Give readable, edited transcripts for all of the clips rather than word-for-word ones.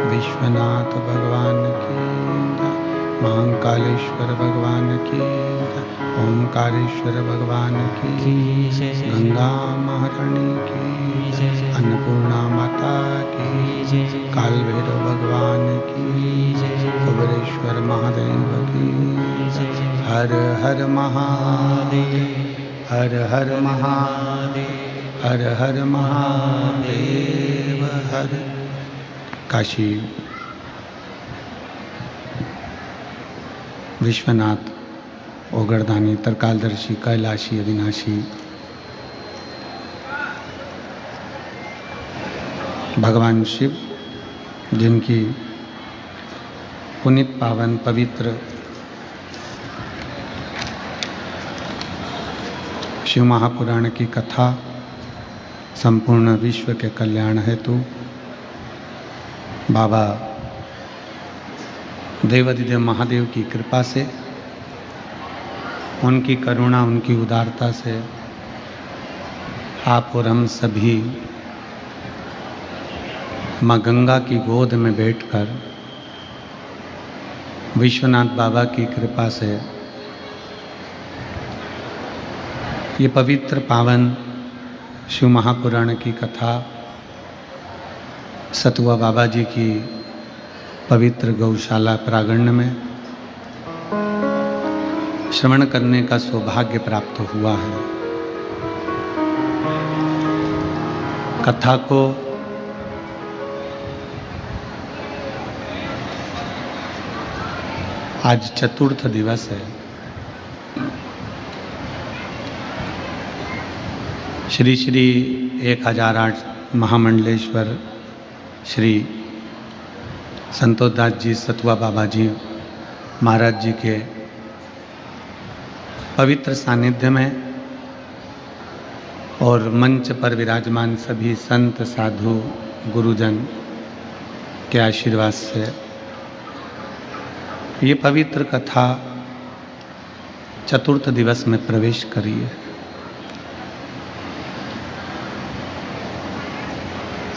विश्वनाथ भगवान की जय, महाकालेश्वर भगवान की जय, ओंकारेश्वर भगवान की जय, गंगा महारानी की जय, अन्नपूर्णा माता की जय, काल भैरव भगवान की जय, कुबेरेश्वर महादेव की जय। हर हर महादेव, हर हर महादेव, हर हर महादेव, हर। काशी विश्वनाथ ओगरदानी तरकालदर्शी कैलाशी अविनाशी भगवान शिव, जिनकी पुनीत पावन पवित्र शिव महापुराण की कथा संपूर्ण विश्व के कल्याण हेतु बाबा देवाधिदेव महादेव की कृपा से, उनकी करुणा, उनकी उदारता से आप और हम सभी माँ गंगा की गोद में बैठकर विश्वनाथ बाबा की कृपा से ये पवित्र पावन शिव महापुराण की कथा सतुआ बाबा जी की पवित्र गौशाला प्रांगण में श्रवण करने का सौभाग्य प्राप्त हुआ है। कथा को आज चतुर्थ दिवस है। श्री श्री 1008 महामंडलेश्वर श्री संतोषदास जी सतुआ बाबा जी महाराज जी के पवित्र सानिध्य में और मंच पर विराजमान सभी संत साधु गुरुजन के आशीर्वाद से ये पवित्र कथा चतुर्थ दिवस में प्रवेश करी है।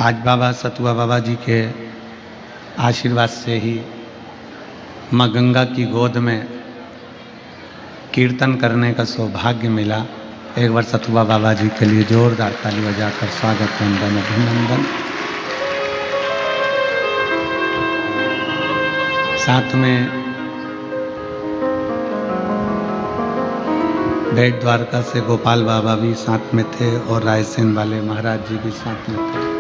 आज बाबा सतुआ बाबा जी के आशीर्वाद से ही माँ गंगा की गोद में कीर्तन करने का सौभाग्य मिला। एक बार सतुआ बाबा जी के लिए जोरदार ताली बजाकर स्वागत, वंदन, अभिनंदन। साथ में भेट द्वारका से गोपाल बाबा भी साथ में थे और रायसेन वाले महाराज जी भी साथ में थे।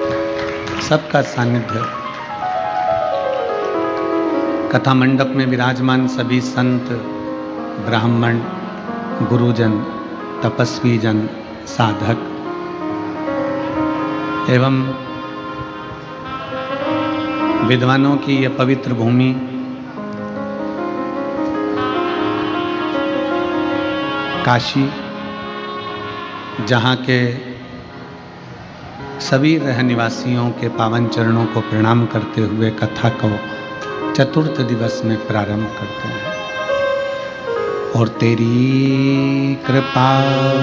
सबका सानिध्य, कथा मंडप में विराजमान सभी संत, ब्राह्मण, गुरुजन, तपस्वी जन, साधक एवं विद्वानों की यह पवित्र भूमि काशी, जहाँ के सभी रहनिवासियों के पावन चरणों को प्रणाम करते हुए कथा को चतुर्थ दिवस में प्रारंभ करते हैं। और तेरी कृपा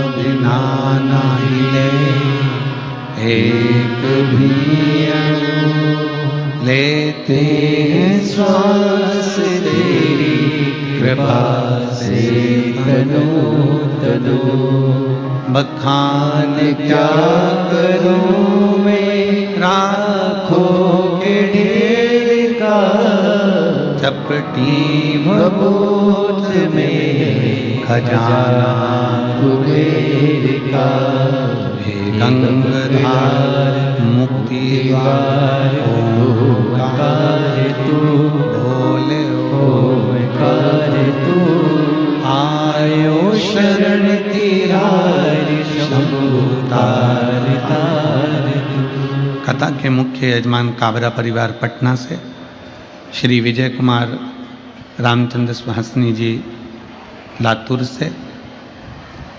बिना नहीं ले एक भी लेते हैं श्वास, तेरी कृपा से तनो तनो बखान क्या करूं मैं राखों के ढेर का, चपटी भभूत में खजाना कुबेर का। हे गंगाधार मुक्ति द्वार ओंकार तू, बोले ओंकार तू, आयो शरण तेरा शंभु तार तार तू। कथा के मुख्य यजमान काबरा परिवार पटना से श्री विजय कुमार रामचंद्र सुहासनी जी लातूर से,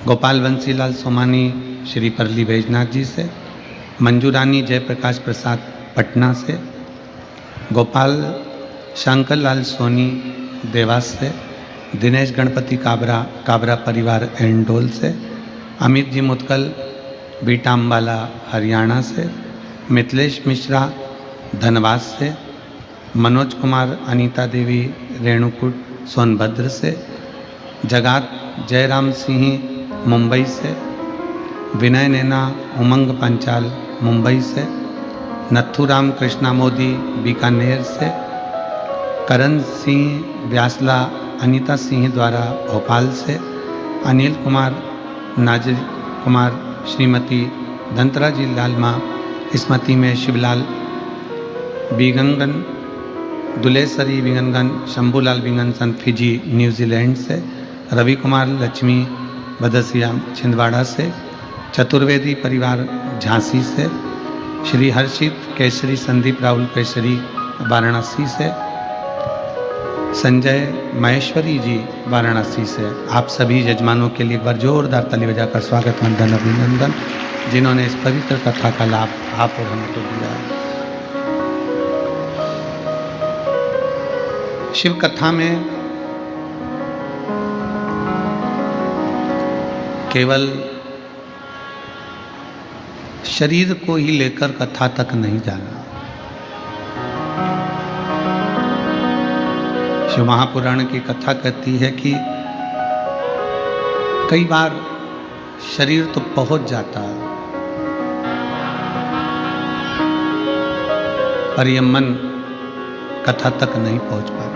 गोपाल बंसीलाल सोमानी श्री परली बैजनाथ जी से, मंजूरानी जयप्रकाश प्रसाद पटना से, गोपाल शंकर लाल सोनी देवास से, दिनेश गणपति काबरा परिवार एंडोल से, अमित जी मुतकल बीटा अम्बाला हरियाणा से, मिथिलेश मिश्रा धनबाद से, मनोज कुमार अनीता देवी रेणुकूट सोनभद्र से, जगात जयराम सिंह मुंबई से, विनय नैना उमंग पंचाल मुंबई से, नथुराम कृष्णा मोदी बीकानेर से, करण सिंह व्यासला अनीता सिंह द्वारा भोपाल से, अनिल कुमार नाजिर कुमार श्रीमती धनतरा जी लालमा स्मृति में शिवलाल बिगंगन दुलेसरी बिगनगन शंभूलाल बिगनसन फिजी न्यूजीलैंड से, रवि कुमार लक्ष्मी बदसिया छिंदवाड़ा से, चतुर्वेदी परिवार झांसी से, श्री हर्षित केसरी संदीप राहुल केसरी वाराणसी से, संजय महेश्वरी जी वाराणसी से। आप सभी यजमानों के लिए एक बार जोरदार ताली बजाकर स्वागत वंदन अभिनंदन, जिन्होंने इस पवित्र कथा का लाभ आप और हमको दिया। शिव कथा में केवल शरीर को ही लेकर कथा तक नहीं जाना। शिव महापुराण की कथा कहती है कि कई बार शरीर तो पहुंच जाता है, पर यह मन कथा तक नहीं पहुंच पाता।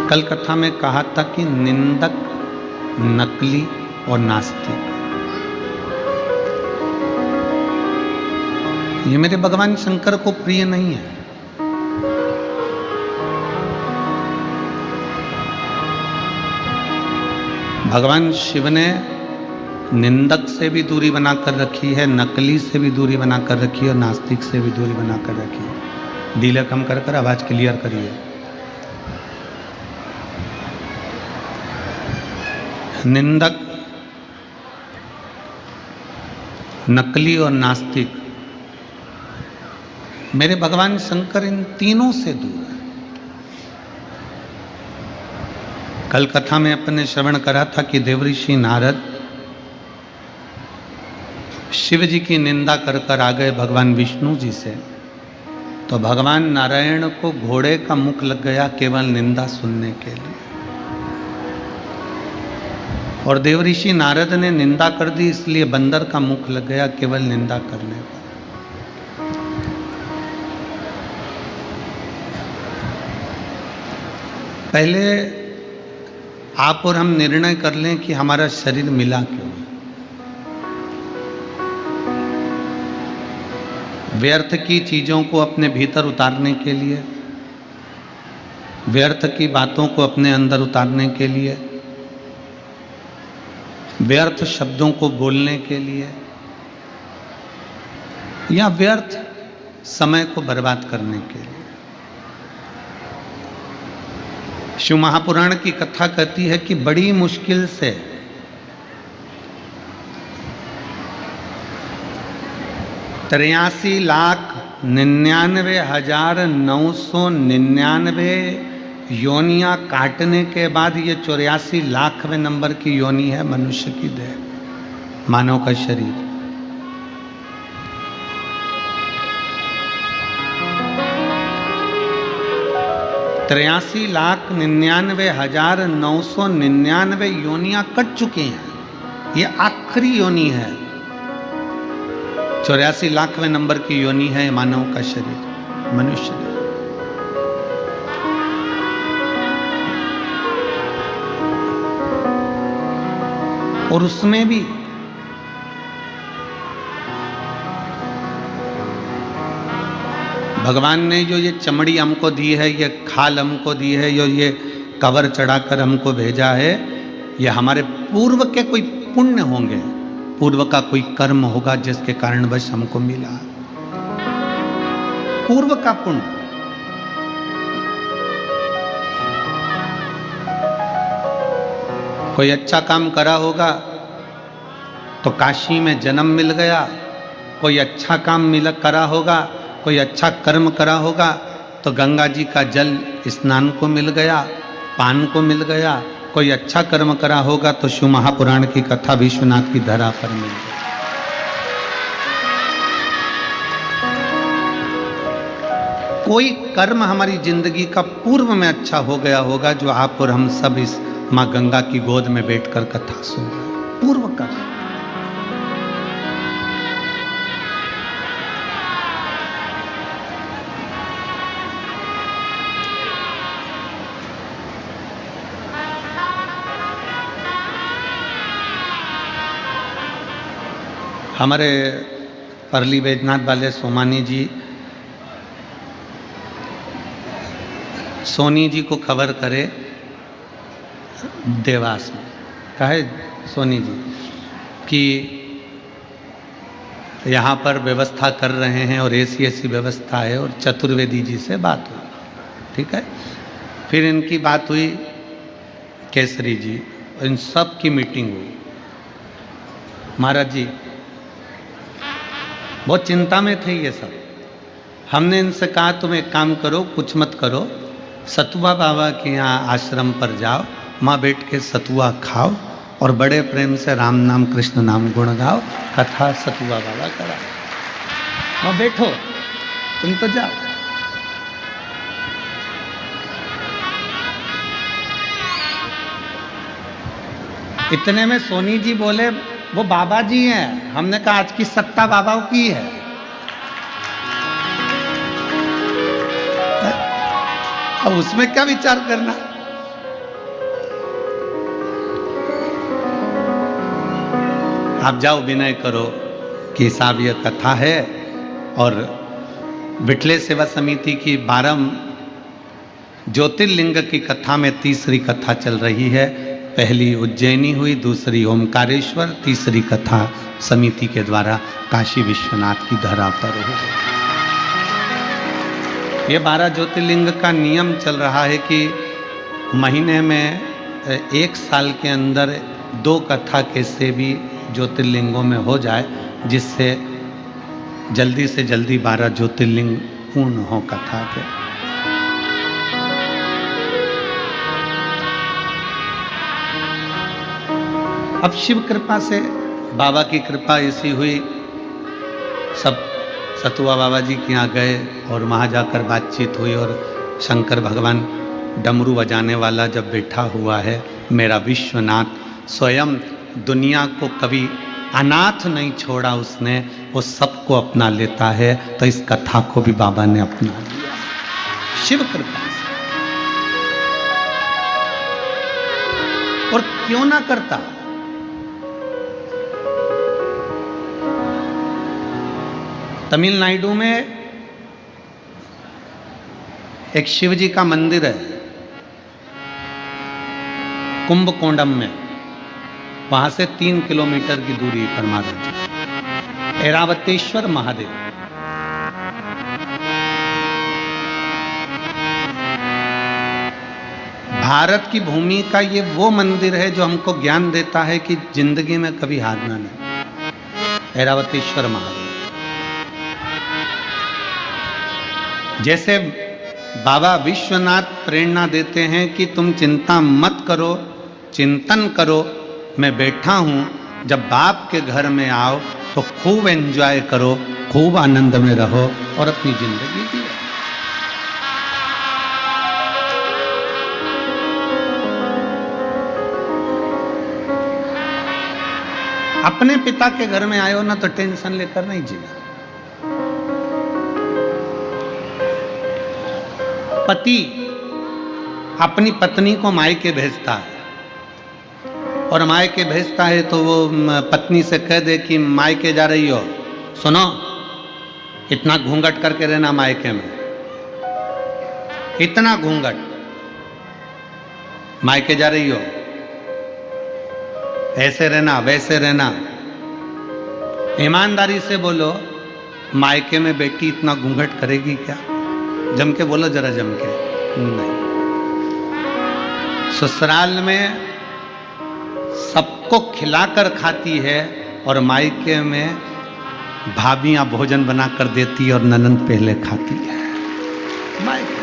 कल कथा में कहा था कि निंदक, नकली और नास्तिक, ये मेरे भगवान शंकर को प्रिय नहीं है। भगवान शिव ने निंदक से भी दूरी बनाकर रखी है, नकली से भी दूरी बनाकर रखी है और नास्तिक से भी दूरी बनाकर रखी है। डीले कम कर आवाज क्लियर करिए। निंदक, नकली और नास्तिक, मेरे भगवान शंकर इन तीनों से दूर है। कल कथा में अपन ने श्रवण करा था कि देवऋषि नारद शिव जी की निंदा कर कर आ गए भगवान विष्णु जी से, तो भगवान नारायण को घोड़े का मुख लग गया केवल निंदा सुनने के लिए, और देवऋषि नारद ने निंदा कर दी इसलिए बंदर का मुख लग गया केवल निंदा करने पर। पहले आप और हम निर्णय कर लें कि हमारा शरीर मिला क्यों है। व्यर्थ की चीजों को अपने भीतर उतारने के लिए, व्यर्थ की बातों को अपने अंदर उतारने के लिए, व्यर्थ शब्दों को बोलने के लिए, या व्यर्थ समय को बर्बाद करने के लिए। शिव महापुराण की कथा कहती है कि बड़ी मुश्किल से 83,99,999 योनियां काटने के बाद ये 84 लाखवें नंबर की योनि है मनुष्य की देह, मानव का शरीर। 83,99,999 योनियां कट चुकी हैं। ये आखिरी योनि है। 84 लाखवें नंबर की योनि है मानव का शरीर, मनुष्य शरीर। और उसमें भी भगवान ने जो ये चमड़ी हमको दी है, ये खाल हमको दी है, ये कवर चढ़ाकर हमको भेजा है, ये हमारे पूर्व के कोई पुण्य होंगे, पूर्व का कोई कर्म होगा जिसके कारणवश हमको मिला। पूर्व का पुण्य। कोई अच्छा काम करा होगा तो काशी में जन्म मिल गया। कोई अच्छा काम करा होगा, कोई अच्छा कर्म करा होगा तो गंगा जी का जल स्नान को मिल गया, पान को मिल गया। कोई अच्छा कर्म करा होगा तो शिव महापुराण की कथा विश्वनाथ की धरा पर मिल गई। कोई कर्म हमारी जिंदगी का पूर्व में अच्छा हो गया होगा जो आप और हम सब इस माँ गंगा की गोद में बैठकर कथा सुन रहे हैं। पूर्व कर्म। हमारे परली बैजनाथ वाले सोमानी जी, सोनी जी को खबर करे देवास में, कहे सोनी जी कि यहाँ पर व्यवस्था कर रहे हैं और ऐसी व्यवस्था है, और चतुर्वेदी जी से बात हुई। ठीक है, फिर इनकी बात हुई केसरी जी, इन सब की मीटिंग हुई। महाराज जी बहुत चिंता में थे ये सब। हमने इनसे कहा तुम एक काम करो, कुछ मत करो, सतुआ बाबा के यहाँ आश्रम पर जाओ, माँ बैठ के सतुआ खाओ और बड़े प्रेम से राम नाम कृष्ण नाम गुण गाओ, कथा सतुआ बाबा कराओ। माँ बैठो, तुम तो जाओ। इतने में सोनी जी बोले वो बाबा जी हैं। हमने कहा आज की सत्ता बाबाओं की है। अब उसमें क्या विचार करना। आप जाओ, विनय करो कि साहब ये कथा है और विठले सेवा समिति की 12 ज्योतिर्लिंग की कथा में तीसरी कथा चल रही है। पहली उज्जैनी हुई, दूसरी ओमकारेश्वर, तीसरी कथा समिति के द्वारा काशी विश्वनाथ की धरा पर हुई। ये 12 ज्योतिर्लिंग का नियम चल रहा है कि महीने में 1 साल के अंदर 2 कथा कैसे भी ज्योतिर्लिंगों में हो जाए, जिससे जल्दी से जल्दी 12 ज्योतिर्लिंग पूर्ण हो कथा के। अब शिव कृपा से, बाबा की कृपा ऐसी हुई, सब सतुआ बाबा जी के यहाँ गए और वहाँ जाकर बातचीत हुई। और शंकर भगवान डमरू बजाने वाला जब बैठा हुआ है, मेरा विश्वनाथ स्वयं दुनिया को कभी अनाथ नहीं छोड़ा उसने, वो सबको अपना लेता है। तो इस कथा को भी बाबा ने अपना लिया शिव कृपा से। और क्यों ना करता। तमिलनाडु में एक शिव जी का मंदिर है कुंभकोणम में, वहां से 3 किलोमीटर की दूरी पर महाराज जी ऐरावतेश्वर महादेव। भारत की भूमि का ये वो मंदिर है जो हमको ज्ञान देता है कि जिंदगी में कभी हारना नहीं। ऐरावतेश्वर महादेव जैसे बाबा विश्वनाथ प्रेरणा देते हैं कि तुम चिंता मत करो, चिंतन करो, मैं बैठा हूं। जब बाप के घर में आओ तो खूब एंजॉय करो, खूब आनंद में रहो और अपनी जिंदगी जियो। अपने पिता के घर में आए हो ना तो टेंशन लेकर नहीं जीना। पति अपनी पत्नी को मायके भेजता है और मायके भेजता है तो वो पत्नी से कह दे कि मायके जा रही हो, सुनो इतना घूंघट करके रहना मायके में, इतना घूंघट, मायके जा रही हो ऐसे रहना वैसे रहना। ईमानदारी से बोलो, मायके में बेटी इतना घूंघट करेगी क्या? जम के बोलो, जरा जम के। नहीं, ससुराल में सबको खिलाकर खाती है और मायके में भाभियां भोजन बनाकर देती है और ननंद पहले खाती है। मायके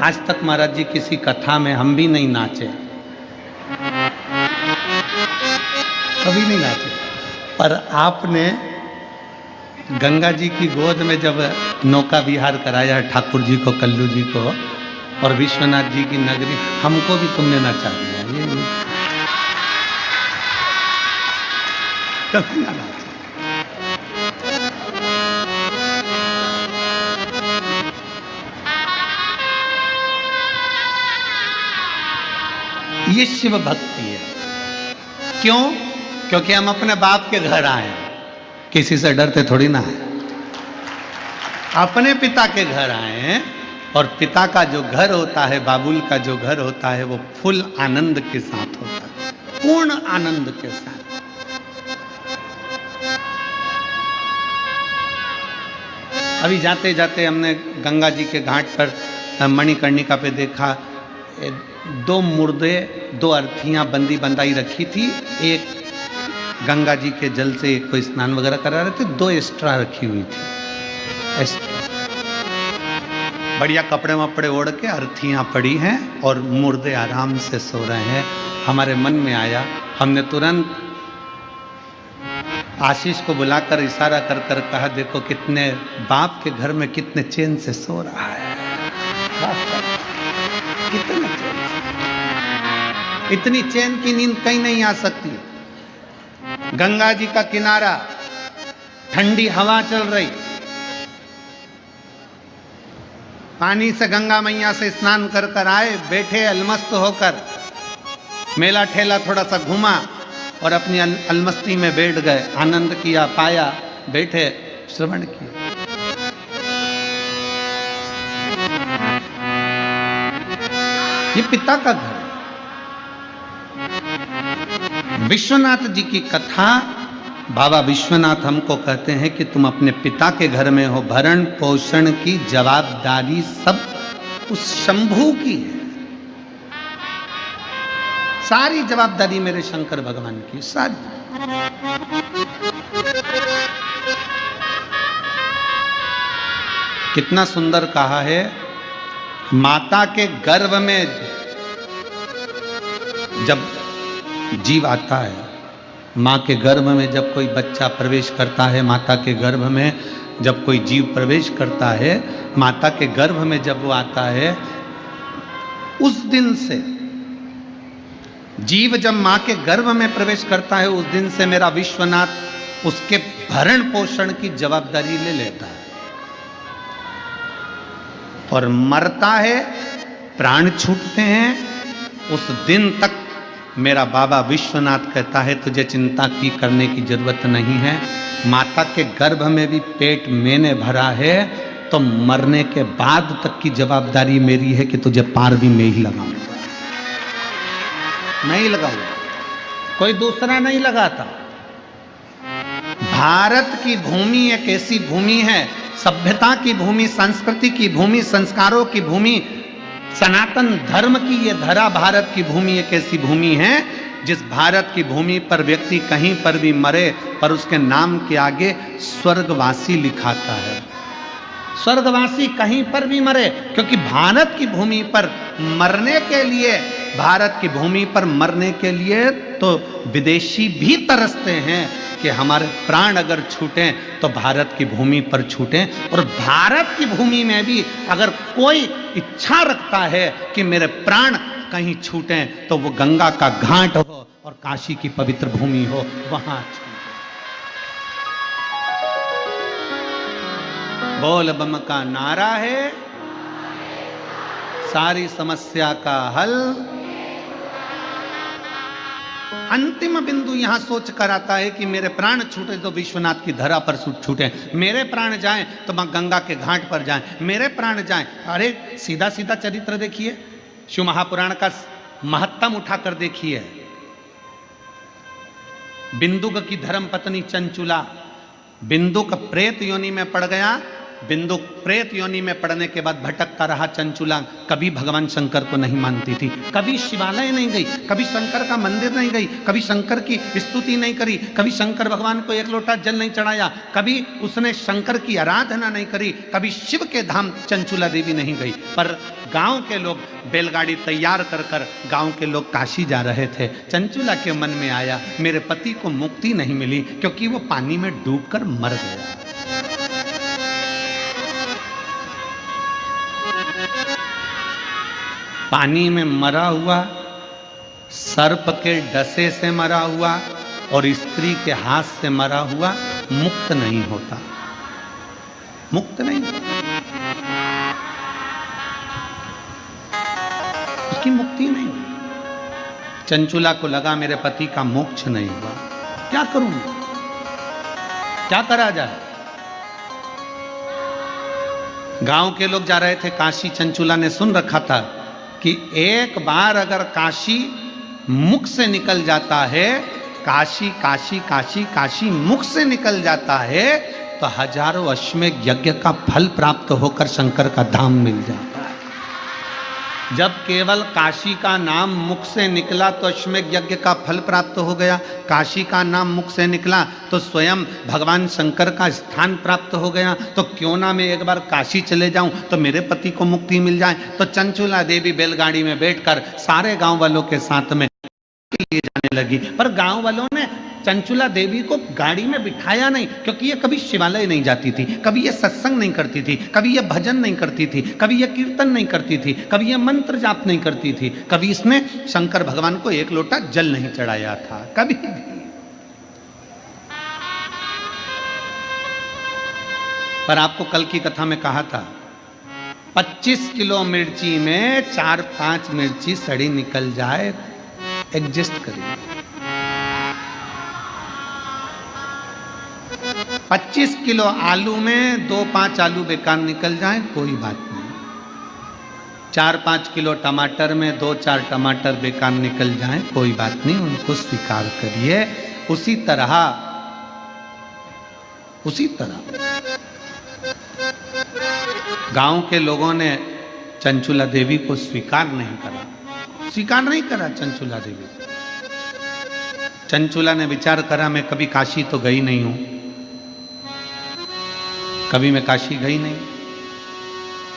आज तक महाराज जी किसी कथा में हम भी नहीं नाचे, कभी नहीं नाचे, पर आपने गंगा जी की गोद में जब नौका विहार कराया ठाकुर जी को, कल्लू जी को और विश्वनाथ जी की नगरी, हमको भी तुमने नचा दिया। ये कभी ना नाचे। ये शिव भक्ति है। क्यों? क्योंकि हम अपने बाप के घर आए हैं, किसी से डरते थोड़ी ना है। अपने पिता के घर आए हैं और पिता का जो घर होता है, बाबुल का जो घर होता है, वो फुल आनंद के साथ होता है, पूर्ण आनंद के साथ। अभी जाते जाते हमने गंगा जी के घाट पर मणिकर्णिका पे देखा, दो मुर्दे, दो अर्थियां बंदी बंदाई रखी थी। एक गंगा जी के जल से कोई स्नान वगैरह करा रहे थे, दो एक्स्ट्रा रखी हुई थी। एक्स्ट्रा बढ़िया कपड़े वपड़े ओढ़ के अर्थियां पड़ी हैं और मुर्दे आराम से सो रहे हैं। हमारे मन में आया, हमने तुरंत आशीष को बुलाकर इशारा कर कर कहा, देखो कितने बाप के घर में कितने चैन से सो रहा है, कितने चैन से। इतनी चैन की नींद कहीं नहीं आ सकती। गंगा जी का किनारा, ठंडी हवा चल रही, पानी से गंगा मैया से स्नान कर कर आए, बैठे अलमस्त होकर, मेला ठेला थोड़ा सा घुमा और अपनी अलमस्ती में बैठ गए, आनंद किया, पाया, बैठे, श्रवण किया। ये पिता का घर है। विश्वनाथ जी की कथा, बाबा विश्वनाथ हमको कहते हैं कि तुम अपने पिता के घर में हो, भरण पोषण की जवाबदारी सब उस शंभू की है। सारी जवाबदारी मेरे शंकर भगवान की, सारी। कितना सुंदर कहा है, माता के गर्भ में जब जीव आता है, माँ के गर्भ में जब कोई बच्चा प्रवेश करता है, माता के गर्भ में जब कोई जीव प्रवेश करता है, माता के गर्भ में जब वो आता है, उस दिन से जीव जब माँ के गर्भ में प्रवेश करता है, उस दिन से मेरा विश्वनाथ उसके भरण पोषण की जवाबदारी ले लेता है। और मरता है, प्राण छूटते हैं, उस दिन तक मेरा बाबा विश्वनाथ कहता है तुझे चिंता की करने की जरूरत नहीं है। माता के गर्भ में भी पेट मैंने भरा है, तो मरने के बाद तक की जवाबदारी मेरी है कि तुझे पार भी मैं ही लगाऊंगा, मैं ही लगाऊंगा, कोई दूसरा नहीं लगाता। भारत की भूमि एक ऐसी भूमि है, सभ्यता की भूमि, संस्कृति की भूमि, संस्कारों की भूमि, सनातन धर्म की ये धरा भारत की भूमि एक ऐसी भूमि है जिस भारत की भूमि पर व्यक्ति कहीं पर भी मरे पर उसके नाम के आगे स्वर्गवासी लिखाता है। स्वर्गवासी कहीं पर भी मरे, क्योंकि भारत की भूमि पर मरने के लिए, भारत की भूमि पर मरने के लिए तो विदेशी भी तरसते हैं कि हमारे प्राण अगर छूटें तो भारत की भूमि पर छूटें। और भारत की भूमि में भी अगर कोई इच्छा रखता है कि मेरे प्राण कहीं छूटें तो वो गंगा का घाट हो और काशी की पवित्र भूमि हो, वहां छूटे। बोल बम का नारा है सारी समस्या का हल। अंतिम बिंदु यहां सोच कर आता है कि मेरे प्राण छूटे तो विश्वनाथ की धरा पर छूटे, मेरे प्राण जाएं तो मां गंगा के घाट पर जाएं, मेरे प्राण जाएं। अरे सीधा सीधा चरित्र देखिए, शिव महापुराण का महत्तम उठाकर देखिए। बिंदुक की धर्म पत्नी चंचुला, बिंदुक प्रेत योनि में पड़ गया। बिंदु प्रेत योनि में पड़ने के बाद भटकता रहा चंचुला। कभी भगवान शंकर को नहीं मानती थी, कभी शिवालय नहीं गई, कभी शंकर का मंदिर नहीं गई, कभी शंकर की स्तुति नहीं करी, कभी शंकर भगवान को एक लोटा जल नहीं चढ़ाया, कभी उसने शंकर की आराधना नहीं करी, कभी शिव के धाम चंचुला देवी नहीं गई। पर गांव के लोग बैलगाड़ी तैयार कर कर गांव के लोग काशी जा रहे थे। चंचुला के मन में आया मेरे पति को मुक्ति नहीं मिली क्योंकि वो पानी में डूबकर मर गया। पानी में मरा हुआ, सर्प के डसे से मरा हुआ और स्त्री के हाथ से मरा हुआ मुक्त नहीं होता, मुक्त नहीं होता, उसकी मुक्ति नहीं हुई। चंचुला को लगा मेरे पति का मोक्ष नहीं हुआ, क्या करूं, क्या करा जाए। गांव के लोग जा रहे थे काशी। चंचुला ने सुन रखा था कि एक बार अगर काशी मुख से निकल जाता है, काशी काशी काशी काशी मुख से निकल जाता है तो हजारों अश्वमेध यज्ञ का फल प्राप्त होकर शंकर का धाम मिल जाता है। जब केवल काशी का नाम मुख से निकला तो अश्वमेध यज्ञ का फल प्राप्त हो गया। काशी का नाम मुख से निकला तो स्वयं भगवान शंकर का स्थान प्राप्त हो गया। तो क्यों ना मैं एक बार काशी चले जाऊं तो मेरे पति को मुक्ति मिल जाए। तो चंचुला देवी बैलगाड़ी में बैठकर सारे गांव वालों के साथ में लिए जाने लगी। पर गांव वालों ने चंचुला देवी को गाड़ी में बिठाया नहीं, क्योंकि ये कभी शिवालय नहीं जाती थी, कभी ये सत्संग नहीं करती थी, कभी ये भजन नहीं करती थी, कभी ये कीर्तन नहीं करती थी, कभी ये मंत्र जाप नहीं करती थी, कभी इसने शंकर भगवान को एक लोटा जल नहीं चढ़ाया था, कभी भी। पर आपको कल की कथा में कहा था 25 किलो मिर्ची में 4-5 मिर्ची सड़ी निकल जाए, एडजस्ट करिए। 25 किलो आलू में 2-5 आलू बेकार निकल जाए, कोई बात नहीं। 4-5 किलो टमाटर में 2-4 टमाटर बेकार निकल जाए, कोई बात नहीं, उनको स्वीकार करिए। उसी तरह गांव के लोगों ने चंचुला देवी को स्वीकार नहीं करा चंचुला देवी। चंचुला ने विचार करा मैं कभी काशी तो गई नहीं हूं, कभी मैं काशी गई नहीं,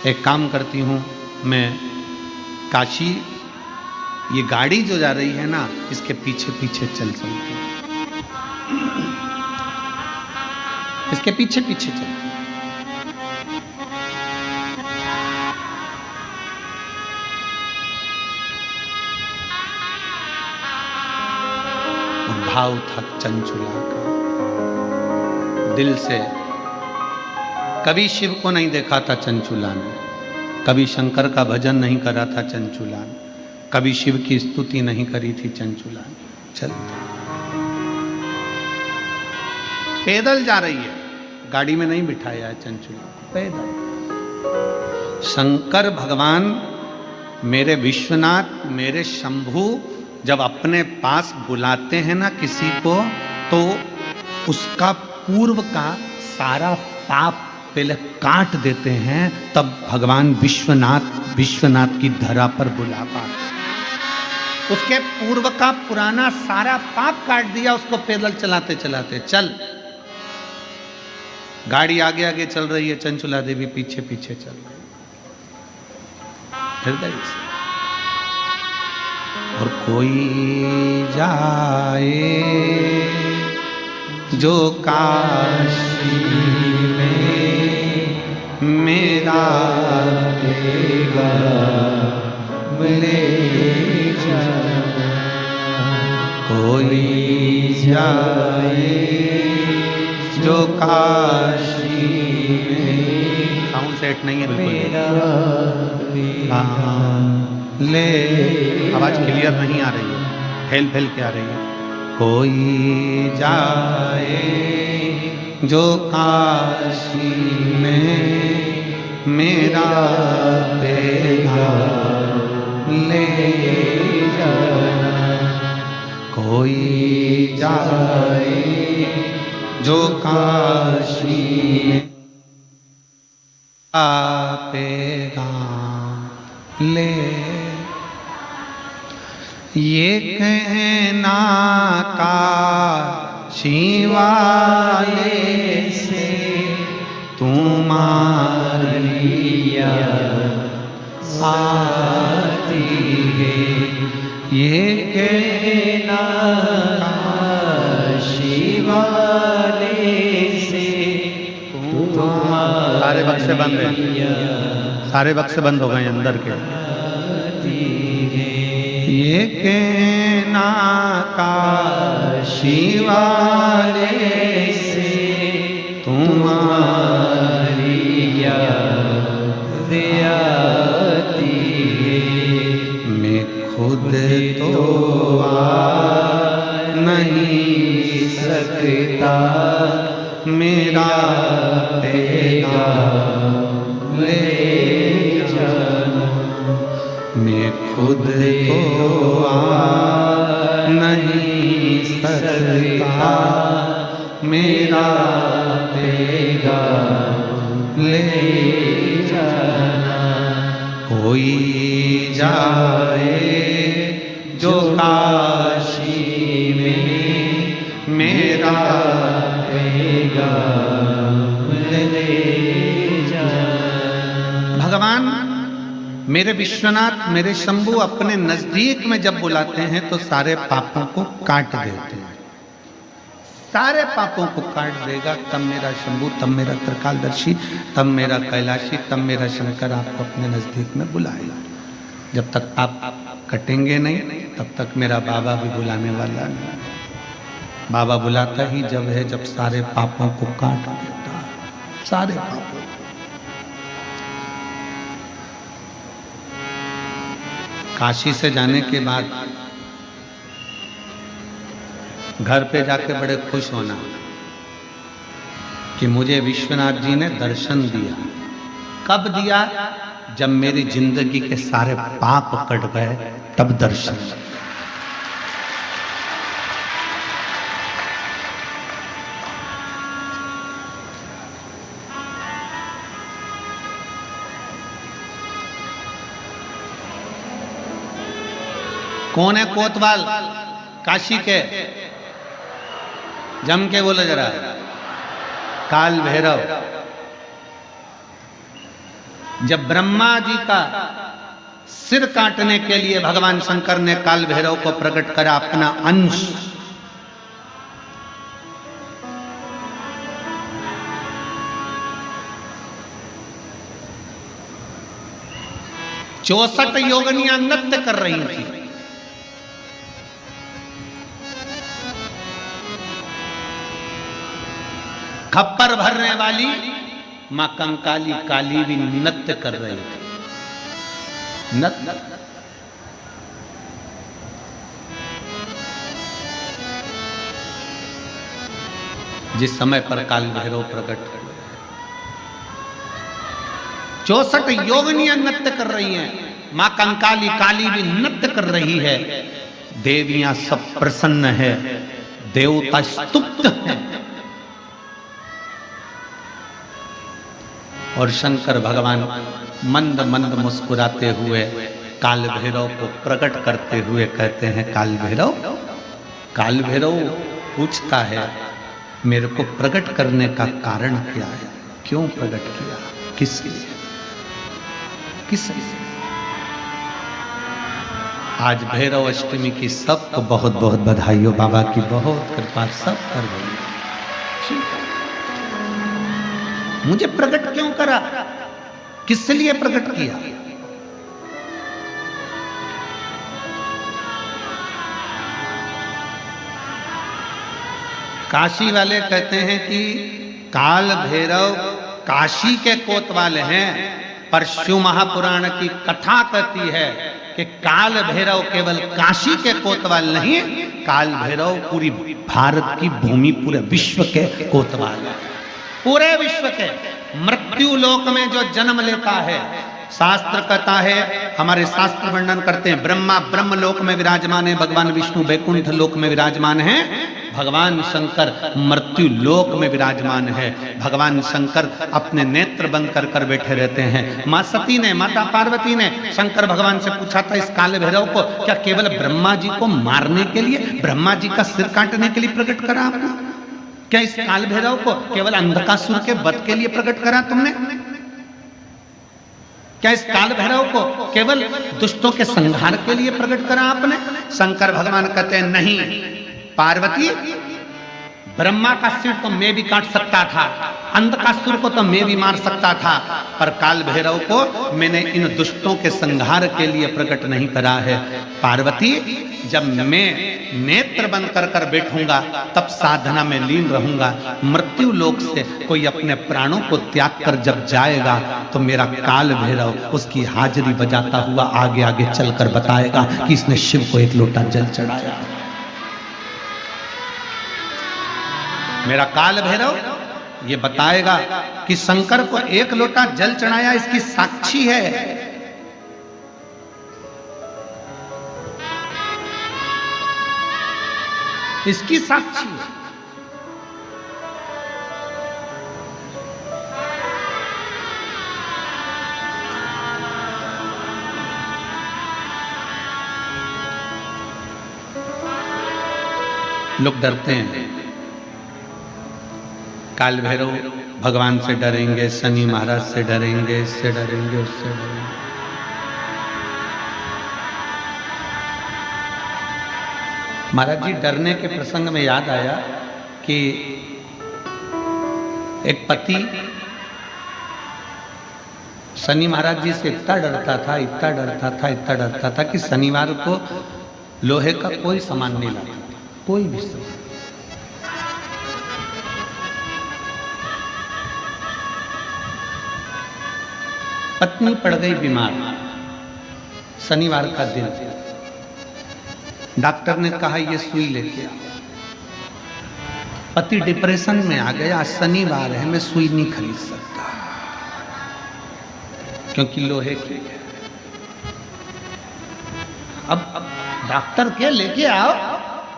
एक काम करती हूं, मैं काशी ये गाड़ी जो जा रही है ना इसके पीछे पीछे चल चलती हूं, इसके पीछे पीछे चलती हूं। भाव था चंचुला का दिल से। कभी शिव को नहीं देखा था चंचुला ने, कभी शंकर का भजन नहीं करा था चंचुला ने, कभी शिव की स्तुति नहीं करी थी चंचुला ने। चल पैदल जा रही है, गाड़ी में नहीं बिठाया है चंचुला, पैदल। शंकर भगवान मेरे विश्वनाथ, मेरे शंभू जब अपने पास बुलाते हैं ना किसी को तो उसका पूर्व का सारा पाप पहले काट देते हैं, तब भगवान विश्वनाथ की धरा पर बुला पाते। उसके पूर्व का पुराना सारा पाप काट दिया उसको पैदल चलाते चलाते। चल, गाड़ी आगे आगे चल रही है, चंचुला देवी पीछे पीछे चल रही है। हृदय से और कोई जाए जो काशी में मेरा देगा ले जाना, कोई जाए जो काशी में, साउंड सेट नहीं है बिल्कुल, हाँ ले, आवाज क्लियर नहीं आ रही है, फैल फैल के आ रही है। कोई जाए जो काशी में मेरा पैगाम ले जाना, कोई जाए जो काशी में पैगाम ले, ये कहना काशी वाले से तुम्हारी याद आती है, ये कहना काशी वाले से तुम्हारी, सारे बक्से बंद हैं, सारे बक्से बंद हो गए अंदर के, ये कहना काशी वाले से तुम्हारी याद आती है, मैं खुद तो आ नहीं सकता, मेरा पैगाम ले जाना, मैं खुद तो आ नहीं सकता, मेरा पैगाम ले जाना, कोई जाए जो काशी में मेरा पैगाम ले जाना। भगवान मेरे विश्वनाथ, मेरे शंभु अपने नजदीक में जब बुलाते हैं तो सारे पापों को काट देते हैं, सारे पापों को काट देगा, तब मेरा शंभु, तब मेरा त्रिकालदर्शी, तब मेरा कैलाशी, तब मेरा शंकर आपको अपने नजदीक में बुलाएगा। जब तक आप कटेंगे नहीं तब तक मेरा बाबा भी बुलाने वाला नहीं। बाबा बुलाता ही जब है जब सारे पापों को काट देता है, सारे पापों। काशी से जाने के बाद घर पे जाके बड़े खुश होना कि मुझे विश्वनाथ जी ने दर्शन दिया। कब दिया? जब मेरी जिंदगी के सारे पाप कट गए तब दर्शन। कौन है कोतवाल काशी के? जम के बोलो जरा। काल भैरव। जब ब्रह्मा जी का सिर काटने के लिए भगवान शंकर ने काल भैरव को प्रकट करा अपना अंश, चौसठ योगिनियां नृत्य कर रही थी। खप्पर भरने वाली मां कंकाली काली भी नृत्य कर रही थी। नृत्य जिस समय पर काल भैरव प्रकट हुए, 64 योगिनियां नृत्य कर रही हैं। मां कंकाली काली भी नृत्य कर रही है। देवियां सब प्रसन्न है, देवता स्तुप्त हैं। और शंकर भगवान मंद मंद मुस्कुराते हुए काल भैरव को प्रकट करते हुए कहते हैं, काल भैरव। काल भैरव पूछता है, मेरे को प्रकट करने का कारण क्या है? क्यों प्रकट किया? किस लिए? किस लिए? आज भैरव अष्टमी की सबको बहुत बहुत बधाई हो। बाबा की बहुत कृपा सब कर गई। मुझे प्रकट क्यों करा, किस लिए प्रकट किया? काशी वाले कहते हैं कि काल भैरव काशी के कोतवाल हैं, पर शिव महापुराण की कथा कहती है कि काल भैरव केवल काशी के कोतवाल नहीं, काल भैरव पूरी भारत की भूमि, पूरे विश्व के कोतवाल है। पूरे विश्व के मृत्यु लोक में जो जन्म लेता है, शास्त्र कहता है, हमारे शास्त्र वर्णन करते हैं, ब्रह्मा ब्रह्म लोक में विराजमान है, भगवान विष्णु वैकुंठ लोक में विराजमान है, भगवान शंकर मृत्यु लोक में विराजमान है। भगवान शंकर अपने नेत्र बंद कर कर बैठे रहते हैं। मां सती ने, माता पार्वती ने शंकर भगवान से पूछा था, इस काल भैरव को क्या केवल ब्रह्मा जी को मारने के लिए, ब्रह्मा जी का सिर काटने के लिए प्रकट करा आपने? क्या इस काल भैरव को केवल अंधकासुर के वध के लिए प्रकट करा तुमने? क्या इस काल भैरव को केवल दुष्टों के संहार के लिए प्रकट करा आपने? शंकर भगवान कहते हैं, नहीं पार्वती, ब्रह्मा का सिर तो मैं भी काट सकता था, अंधकासुर को तो मैं भी मार सकता था, पर काल भैरव को मैंने इन दुष्टों के संहार के लिए प्रकट नहीं करा है। पार्वती, जब मैं नेत्र बंद कर कर बैठूंगा तब साधना में लीन रहूंगा। मृत्यु लोक से कोई अपने प्राणों को त्याग कर जब जाएगा तो मेरा काल भैरव उसकी हाजिरी बजाता हुआ आगे आगे चलकर बताएगा कि इसने शिव को एक लोटा जल चढ़ाया। मेरा काल भैरव ये बताएगा कि शंकर को एक लोटा जल चढ़ाया, इसकी साक्षी है। इसकी साक्षी है। लोग डरते हैं, काल भैरव भगवान से डरेंगे, शनि महाराज से डरेंगे, इससे डरेंगे, उससे डरेंगे। महाराज जी, डरने के प्रसंग में याद आया कि एक पति शनि महाराज जी से इतना डरता था, इतना डरता था, इतना डरता था कि शनिवार को लोहे का कोई सामान नहीं लाता, कोई भी सामान। पत्नी पड़ गई बीमार, शनिवार का दिन, डॉक्टर ने कहा ये सुई लेके आओ। पति डिप्रेशन में आ गया, शनिवार है, मैं सुई नहीं खरीद सकता क्योंकि लोहे की है। अब डॉक्टर के लेके आओ,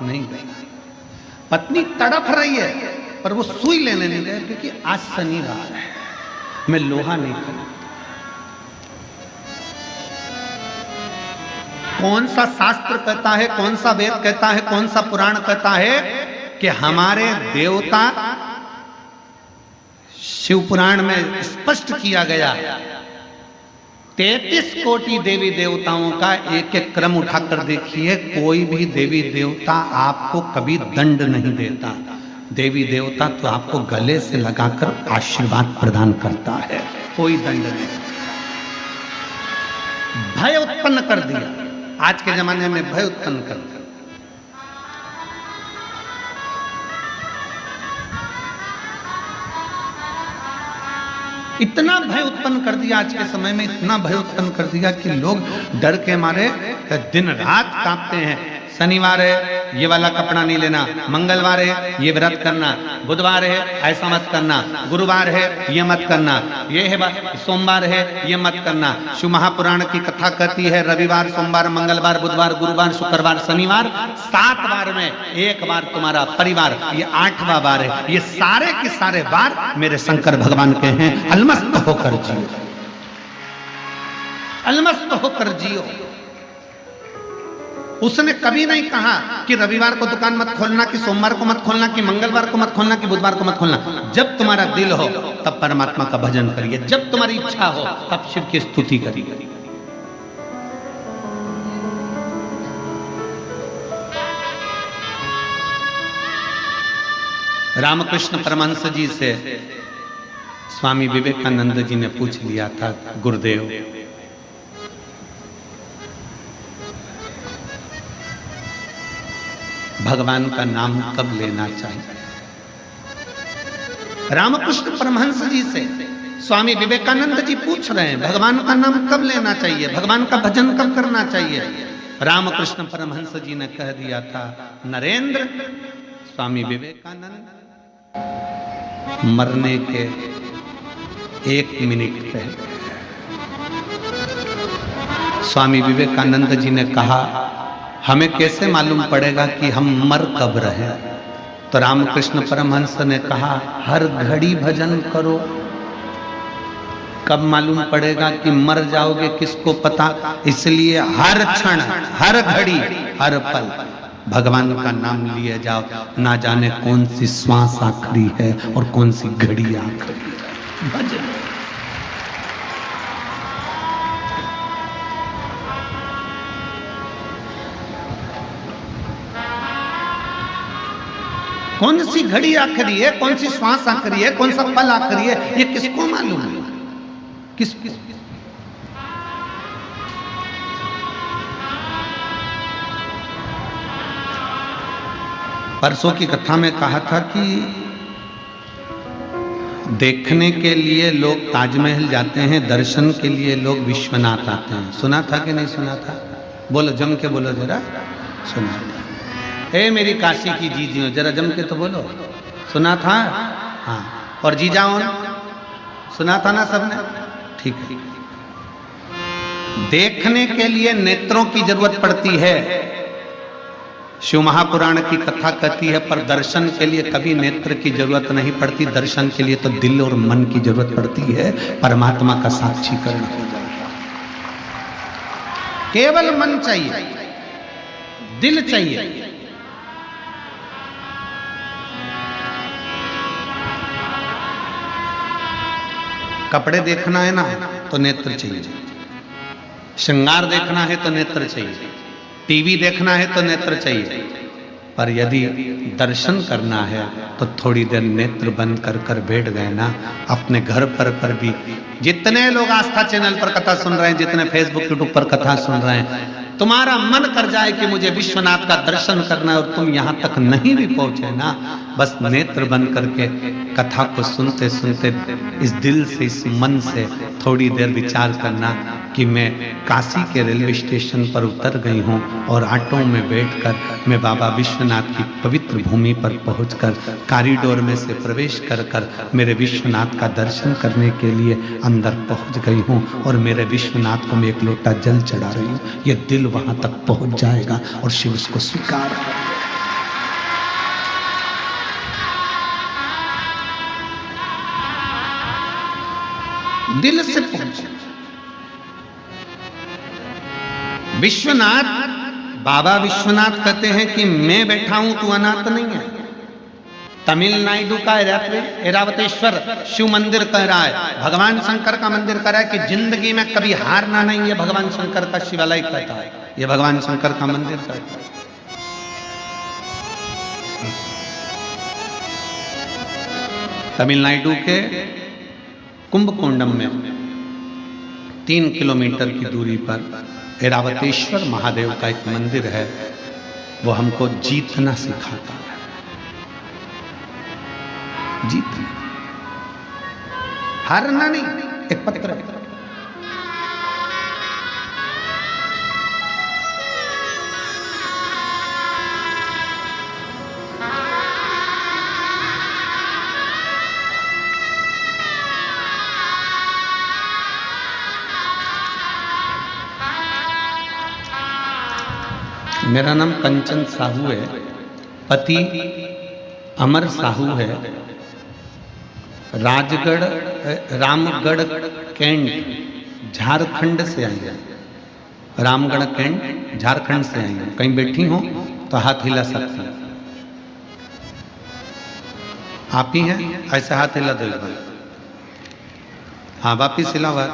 नहीं गई। पत्नी तड़प रही है पर वो सुई लेने नहीं गए क्योंकि आज शनिवार है, मैं लोहा नहीं खरीद। कौन सा शास्त्र कहता है, कौन सा वेद कहता है, कौन सा पुराण कहता है कि हमारे देवता, शिव पुराण में स्पष्ट किया गया, 33 कोटि देवी देवताओं का एक एक क्रम उठाकर देखिए, कोई भी देवी देवता आपको कभी दंड नहीं देता। देवी देवता तो आपको गले से लगाकर आशीर्वाद प्रदान करता है, कोई दंड नहीं। भय उत्पन्न कर दिया, आज के जमाने में भय उत्पन्न कर दिया। इतना भय उत्पन्न कर दिया, आज के समय में इतना भय उत्पन्न कर दिया कि लोग डर के मारे दिन रात कांपते हैं। शनिवार है ये वाला कपड़ा नहीं लेना, मंगलवार है ये व्रत करना, बुधवार है ऐसा मत करना, गुरुवार है ये मत करना, ये है सोमवार है ये मत करना। शिव महापुराण की कथा कहती है रविवार, सोमवार, मंगलवार, बुधवार, गुरुवार, शुक्रवार, शनिवार, 7 बार में एक बार तुम्हारा परिवार, ये 8वां बार है। ये सारे के सारे बार मेरे शंकर भगवान के हैं। अलमस्त होकर जियो, अलमस्त होकर जियो। उसने कभी नहीं कहा कि रविवार को दुकान मत खोलना, कि सोमवार को मत खोलना, कि मंगलवार को मत खोलना, कि बुधवार को मत खोलना। जब तुम्हारा दिल हो तब परमात्मा का भजन करिए, जब तुम्हारी इच्छा हो तब शिव की स्तुति करिए। रामकृष्ण परमहंस जी से स्वामी विवेकानंद जी ने पूछ लिया था, गुरुदेव भगवान का नाम कब लेना चाहिए? रामकृष्ण परमहंस जी से स्वामी विवेकानंद जी पूछ रहे हैं, भगवान का नाम कब लेना चाहिए, भगवान का भजन कब करना चाहिए? रामकृष्ण परमहंस जी ने कह दिया था, नरेंद्र, स्वामी विवेकानंद मरने के 1 मिनट पहले स्वामी विवेकानंद जी ने कहा, हमें कैसे मालूम पड़ेगा कि हम मर कब रहे? तो रामकृष्ण परमहंस ने कहा, हर घड़ी भजन करो, कब मालूम पड़ेगा कि मर जाओगे किसको पता? इसलिए हर क्षण, हर घड़ी, हर पल भगवान का नाम लिए जाओ। ना जाने कौन सी श्वास आखिरी है और कौन सी घड़ी आखिरी है। भजन कौन सी घड़ी आखिरी है, कौन सी श्वास आखिरी है, कौन सा पल आखिरी है, ये किसको मालूम है? किस परसों की कथा में कहा था कि देखने के लिए लोग ताजमहल जाते हैं, दर्शन के लिए लोग विश्वनाथ आते हैं। सुना था कि नहीं सुना था? बोलो, जम के बोलो जरा। सुना था? हे मेरी काशी की जीजियों, जरा जम के तो बोलो। सुना था? हाँ। और जीजाओं, सुना था ना सबने? ठीक है। देखने के लिए नेत्रों की जरूरत पड़ती है, शिव महापुराण की कथा कहती है, पर दर्शन के लिए कभी नेत्र की जरूरत नहीं पड़ती। दर्शन के लिए तो दिल और मन की जरूरत पड़ती है, परमात्मा का साक्षीकरण हो जाएगा। केवल मन चाहिए, दिल चाहिए। कपड़े देखना है ना तो नेत्र चाहिए, श्रृंगार देखना है तो नेत्र चाहिए, टीवी देखना है तो नेत्र चाहिए, पर यदि दर्शन करना है तो थोड़ी देर नेत्र बंद कर कर बैठ गए ना, अपने घर पर भी जितने लोग आस्था चैनल पर कथा सुन रहे हैं, जितने फेसबुक यूट्यूब पर कथा सुन रहे हैं, तुम्हारा मन कर जाए कि मुझे विश्वनाथ का दर्शन करना है और तुम यहां तक नहीं भी पहुंचे ना, बस नेत्र बंद करके कथा को सुनते सुनते इस दिल से, इस मन से थोड़ी देर विचार करना कि मैं काशी के रेलवे स्टेशन पर उतर गई हूँ और ऑटो में बैठकर मैं बाबा विश्वनाथ की पवित्र भूमि पर पहुंचकर कॉरिडोर में से प्रवेश कर कर मेरे विश्वनाथ का दर्शन करने के लिए अंदर पहुंच गई हूँ और मेरे विश्वनाथ को मैं एक लोटा जल चढ़ा रही हूँ। ये दिल वहां तक पहुंच जाएगा और शिव उसको स्वीकार करेगा। दिल से पहुंचे विश्वनाथ। बाबा विश्वनाथ कहते हैं कि मैं बैठा हूं, तू अनाथ नहीं है। तमिलनाडु का ऐरावतेश्वर शिव मंदिर कह रहा है, भगवान शंकर का मंदिर कह रहा है कि जिंदगी में कभी हारना नहीं है। भगवान शंकर का शिवालय कहता है, ये भगवान शंकर का मंदिर कहता है। तमिलनाडु के कुंभकोंडम में 3 किलोमीटर की दूरी पर ऐरावतेश्वर महादेव का एक मंदिर है। वो हमको जीतना सिखाता है, जीतना, हारना नहीं। एक पत्र है, मेरा नाम कंचन साहू है, पति अमर साहू है, राजगढ़ रामगढ़ कैंट झारखंड से आई है। रामगढ़ कैंट झारखंड से आई है। कहीं बैठी हो तो हाथ हिला सकती है। आप ही हैं? ऐसे हाथ हिला दो। हाँ, वापिस हिला हुआ।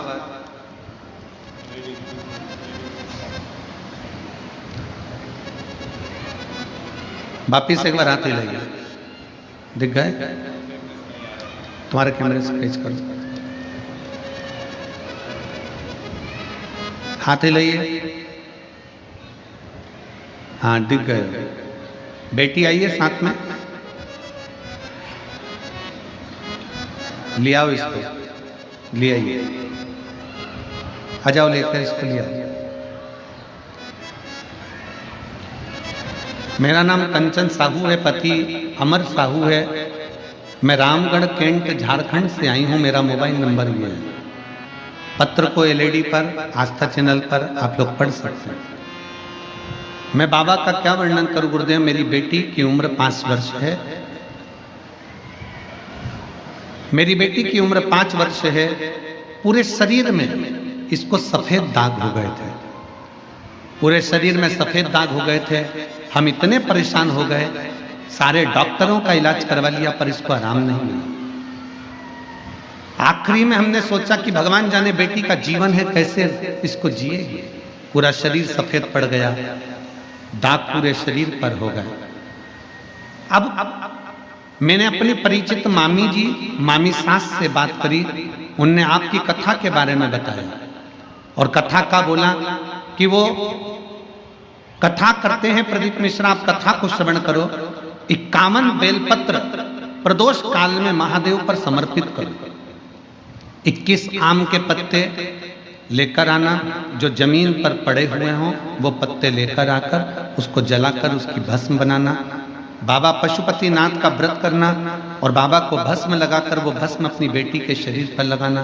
वापिस एक बार हाथ हिलाइए। दिख गए? तुम्हारे कैमरे से पेश करो, हाथ हिलाइए। हाँ, दिख गए। बेटी आइए साथ में, ले आओ इसको, ले आइए, आ जाओ लेकर इसको ले आओ। मेरा नाम कंचन साहू है, पति अमर साहू है। मैं रामगढ़ कैंट झारखंड से आई हूं। मेरा मोबाइल नंबर ये है। पत्र को एलईडी पर आस्था चैनल पर आप लोग पढ़ सकते हैं। मैं बाबा का क्या वर्णन करूं गुरुदेव। मेरी बेटी की उम्र 5 वर्ष है। मेरी बेटी की उम्र 5 वर्ष है। पूरे शरीर में इसको सफेद दाग हो गए थे। पूरे शरीर में सफेद दाग हो गए थे। हम इतने परेशान हो गए, सारे डॉक्टरों का इलाज करवा लिया पर इसको आराम नहीं मिला। आखिरी में हमने सोचा कि भगवान जाने बेटी का जीवन है, कैसे इसको जिएगी। पूरा शरीर सफेद पड़ गया, दाग पूरे शरीर पर हो गए। अब मैंने अपने परिचित मामी जी, मामी सास से बात करी। उनने आपकी कथा के बारे में बताया और कथा का बोला कि वो कथा करते हैं प्रदीप मिश्रा, आप कथा को श्रवण करो। 51 बेलपत्र प्रदोष काल में महादेव पर समर्पित करो। 21 आम के पत्ते लेकर आना, जो जमीन पर पड़े हुए हों वो पत्ते लेकर आकर उसको जलाकर उसकी भस्म बनाना। बाबा पशुपतिनाथ का व्रत करना और बाबा को भस्म लगाकर वो भस्म अपनी बेटी के शरीर पर लगाना।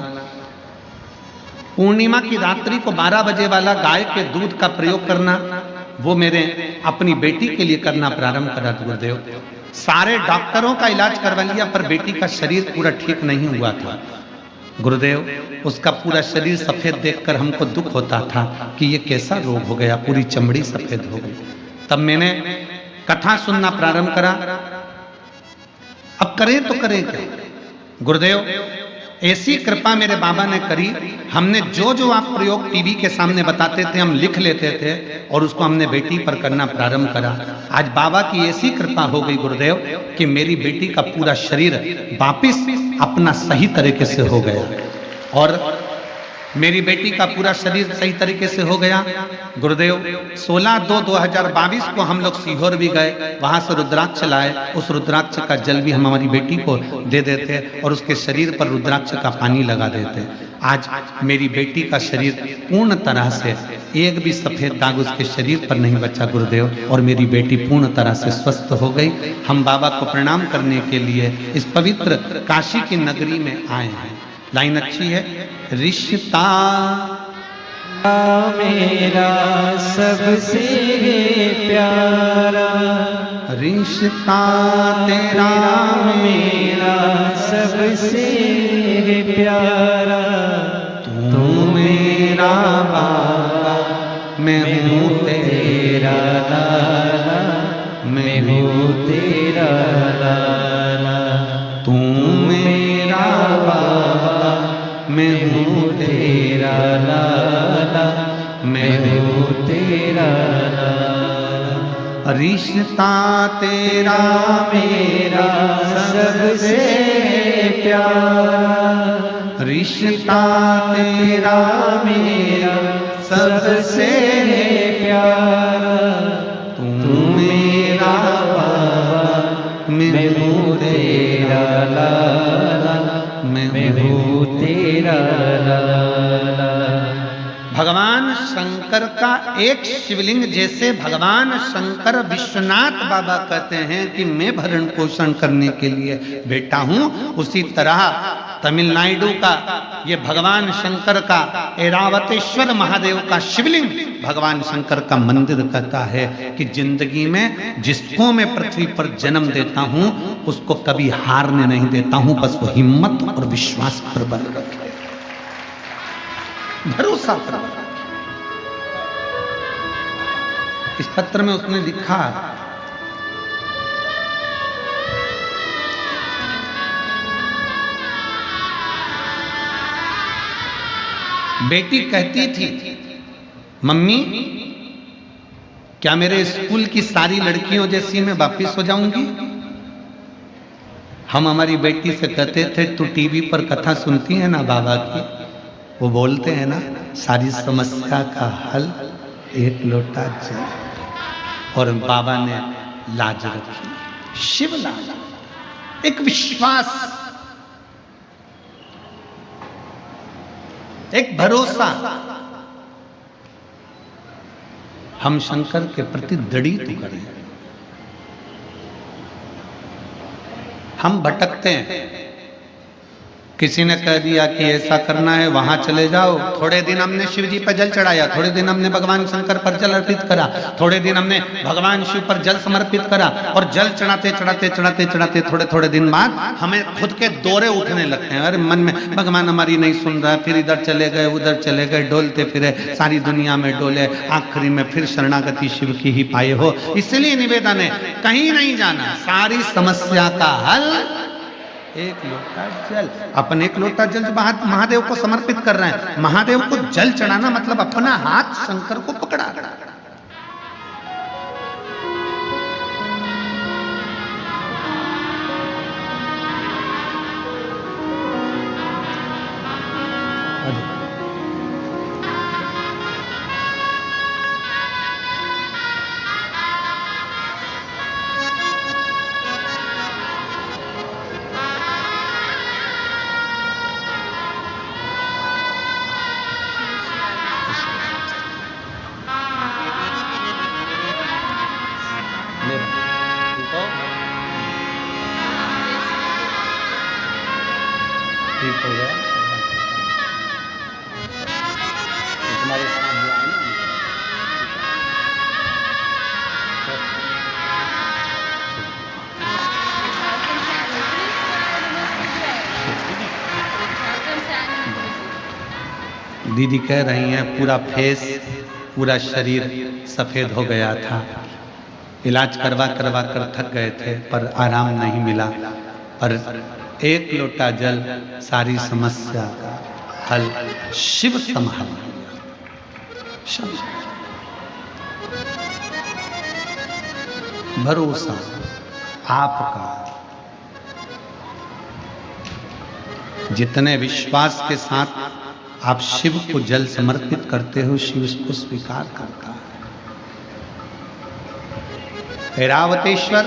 पूर्णिमा की रात्रि को 12 बजे वाला गाय के दूध का प्रयोग करना, वो मेरे अपनी बेटी के लिए करना प्रारंभ करा गुरुदेव। सारे डॉक्टरों का इलाज करवा लिया पर बेटी का शरीर पूरा ठीक नहीं हुआ था गुरुदेव। उसका पूरा शरीर सफेद देखकर हमको दुख होता था कि ये कैसा रोग हो गया, पूरी चमड़ी सफेद हो गई। तब मैंने कथा सुनना प्रारंभ करा। अब करें तो करें क्या गुरुदेव। ऐसी कृपा मेरे बाबा ने करी। हमने जो जो आप प्रयोग टीवी के सामने बताते थे हम लिख लेते थे और उसको हमने बेटी पर करना प्रारंभ करा। आज बाबा की ऐसी कृपा हो गई गुरुदेव कि मेरी बेटी का पूरा शरीर वापिस अपना सही तरीके से हो गया और मेरी बेटी का पूरा शरीर सही तरीके से हो गया गुरुदेव। 16/2/2022 को हम लोग सीहोर भी गए, वहां से रुद्राक्ष लाए। उस रुद्राक्ष का जल भी हम हमारी बेटी को दे देते और उसके शरीर पर रुद्राक्ष का पानी लगा देते। आज मेरी बेटी का शरीर पूर्ण तरह से एक भी सफेद दाग उसके शरीर पर नहीं बचा गुरुदेव और मेरी बेटी पूर्ण तरह से स्वस्थ हो गई। हम बाबा को प्रणाम करने के लिए इस पवित्र काशी की नगरी में आए हैं। लाइन अच्छी है। रिश्ता मेरा सबसे प्यारा, रिश्ता तेरा मेरा सबसे प्यारा। तू मेरा बाबा, मैं हूँ तेरा लाला, मैं हूँ तेरा लाला। तू मेरा बाबा, मैं हूँ तेरा लाला, मैं हूँ तेरा लाला। रिश्ता तेरा मेरा सबसे प्यारा, रिश्ता तेरा मेरा सबसे प्यारा। तू मेरा बाबा, मैं हूँ तेरा लाला, मैं हूँ तेरा लाला। भगवान शंकर का एक शिवलिंग, जैसे भगवान शंकर विश्वनाथ बाबा कहते हैं कि मैं भरण पोषण करने के लिए बेटा हूं, उसी तरह तमिलनाडु का ये भगवान शंकर का ऐरावतेश्वर महादेव का शिवलिंग भगवान शंकर का मंदिर कहता है कि जिंदगी में जिसको मैं पृथ्वी पर जन्म देता हूं उसको कभी हारने नहीं देता हूं, बस वो हिम्मत और विश्वास प्रबल रखे, भरोसा प्रबल। इस पत्र में उसने लिखा, बेटी कहती थी मम्मी क्या मेरे स्कूल की सारी लड़कियों जैसी मैं वापिस हो जाऊंगी? हम हमारी बेटी से कहते थे तू टीवी पर कथा सुनती है ना बाबा की, वो बोलते हैं ना सारी समस्या का हल एक लोटा जल। और बाबा ने लाज रखी, शिव लाज, एक विश्वास, एक भरोसा। हम शंकर के प्रति दृढ़ करें। हम भटकते हैं, किसी ने कह दिया कि ऐसा करना है वहां चले जाओ, थोड़े दिन हमने शिव जी पर जल चढ़ाया, थोड़े दिन हमने भगवान शंकर पर जल अर्पित करा, थोड़े दिन हमने भगवान शिव पर जल समर्पित करा, और जल चढ़ाते चढ़ाते चढ़ाते चढ़ाते थोड़े थोड़े दिन बाद हमें खुद के दौरे उठने लगते हैं। अरे मन में भगवान हमारी नहीं सुन रहा है, फिर इधर चले गए उधर चले गए, डोलते फिरे सारी दुनिया में डोले, आखिरी में फिर शरणागति शिव की ही पाए हो। इसलिए निवेदन है, कहीं नहीं जाना, सारी समस्या का हल एक लोटा जल। अपन एक लोटा जल महादेव को समर्पित कर रहे हैं। महादेव को जल चढ़ाना मतलब अपना हाथ शंकर को पकड़ा। ठीक हो गया तुम्हारे साथ जो आए ना, दीदी कह रही हैं पूरा फेस पूरा शरीर सफेद हो गया था, इलाज करवा करवा कर थक गए थे पर आराम नहीं मिला, पर एक लोटा जल सारी समस्या का हल शिव संभाल भरोसा आपका। जितने विश्वास के साथ आप शिव को जल समर्पित करते हो, शिव उसको स्वीकार करता है। ऐरावतेश्वर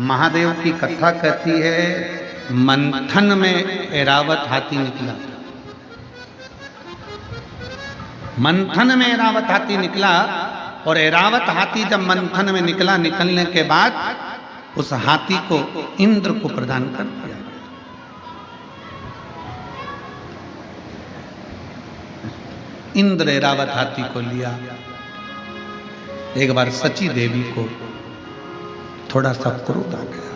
महादेव की कथा कहती है, मंथन में ऐरावत हाथी निकला। मंथन में ऐरावत हाथी निकला, और ऐरावत हाथी जब मंथन में निकला, निकलने के बाद उस हाथी को इंद्र को प्रदान कर दिया। इंद्र ऐरावत हाथी को लिया। एक बार सची देवी को थोड़ा सा क्रोध आ गया।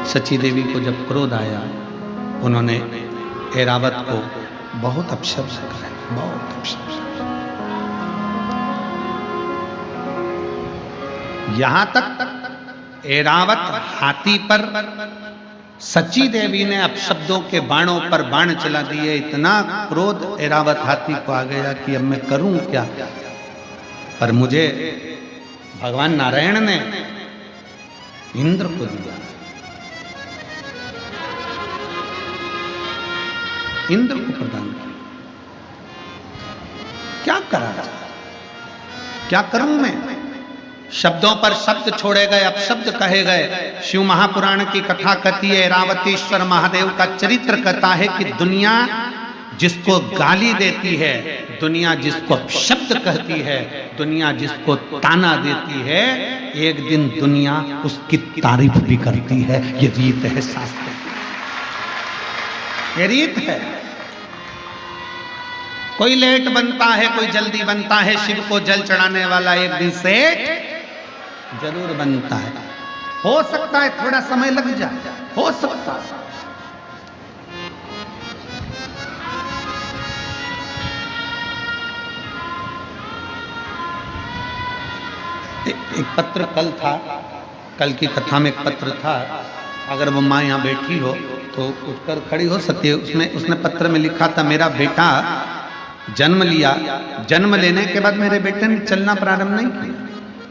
सची देवी को जब क्रोध आया, उन्होंने ऐरावत को बहुत अपशब्द कहा, बहुत अपशब्द। यहां तक ऐरावत हाथी पर सची देवी ने अपशब्दों के बाणों पर बाण चला दिए। इतना क्रोध ऐरावत हाथी को आ गया कि अब मैं करूं क्या। पर मुझे भगवान नारायण ने इंद्र को दिया, इंद्र को प्रदान किया। क्या करा जाए, क्या करूं मैं। शब्दों पर शब्द छोड़े गए, अपशब्द कहे गए। शिव महापुराण की कथा कहती है, ऐरावतेश्वर महादेव का चरित्र कहता है कि दुनिया जिसको गाली देती है, दुनिया जिसको अपशब्द कहती है, दुनिया जिसको ताना देती है, एक दिन दुनिया उसकी तारीफ भी करती है। ये रीत है शास्त्र की, ये रीत है। कोई लेट बनता है, कोई जल्दी बनता है, शिव को जल चढ़ाने वाला एक दिन से जरूर बनता है। हो सकता है थोड़ा समय लग जाए, हो सकता है। एक पत्र कल था, कल की कथा में एक पत्र था। अगर वो माँ यहाँ बैठी हो तो उठकर खड़ी हो सकती है। उसने पत्र में लिखा था, मेरा बेटा जन्म लिया, जन्म लेने के बाद मेरे बेटे ने चलना प्रारंभ नहीं किया।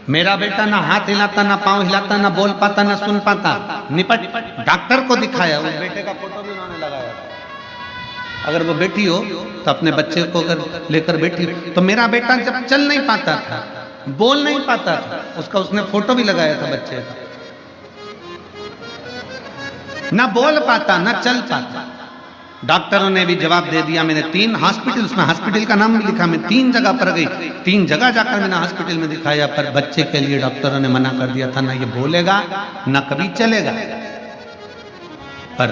मेरा बेटा ना हाथ हिलाता, ना पांव हिलाता, ना बोल पाता, ना सुन पाता। निपट डॉक्टर को दिखाया, उस बेटे का फोटो भी उन्होंने लगाया। अगर वो बेटी हो तो अपने बच्चे को अगर लेकर बैठी हो, तो मेरा बेटा जब चल नहीं पाता था, बोल नहीं पाता था, उसका उसने फोटो भी लगाया था बच्चे का। ना बोल पाता, ना चल पाता। डॉक्टरों ने भी जवाब दे दिया। मैंने 3 हॉस्पिटल, उसमें हॉस्पिटल का नाम भी लिखा, मैं 3 जगह पर गई, 3 जगह जाकर मैंने हॉस्पिटल में दिखाया, पर बच्चे के लिए डॉक्टरों ने मना कर दिया था, ना ये बोलेगा ना कभी चलेगा। पर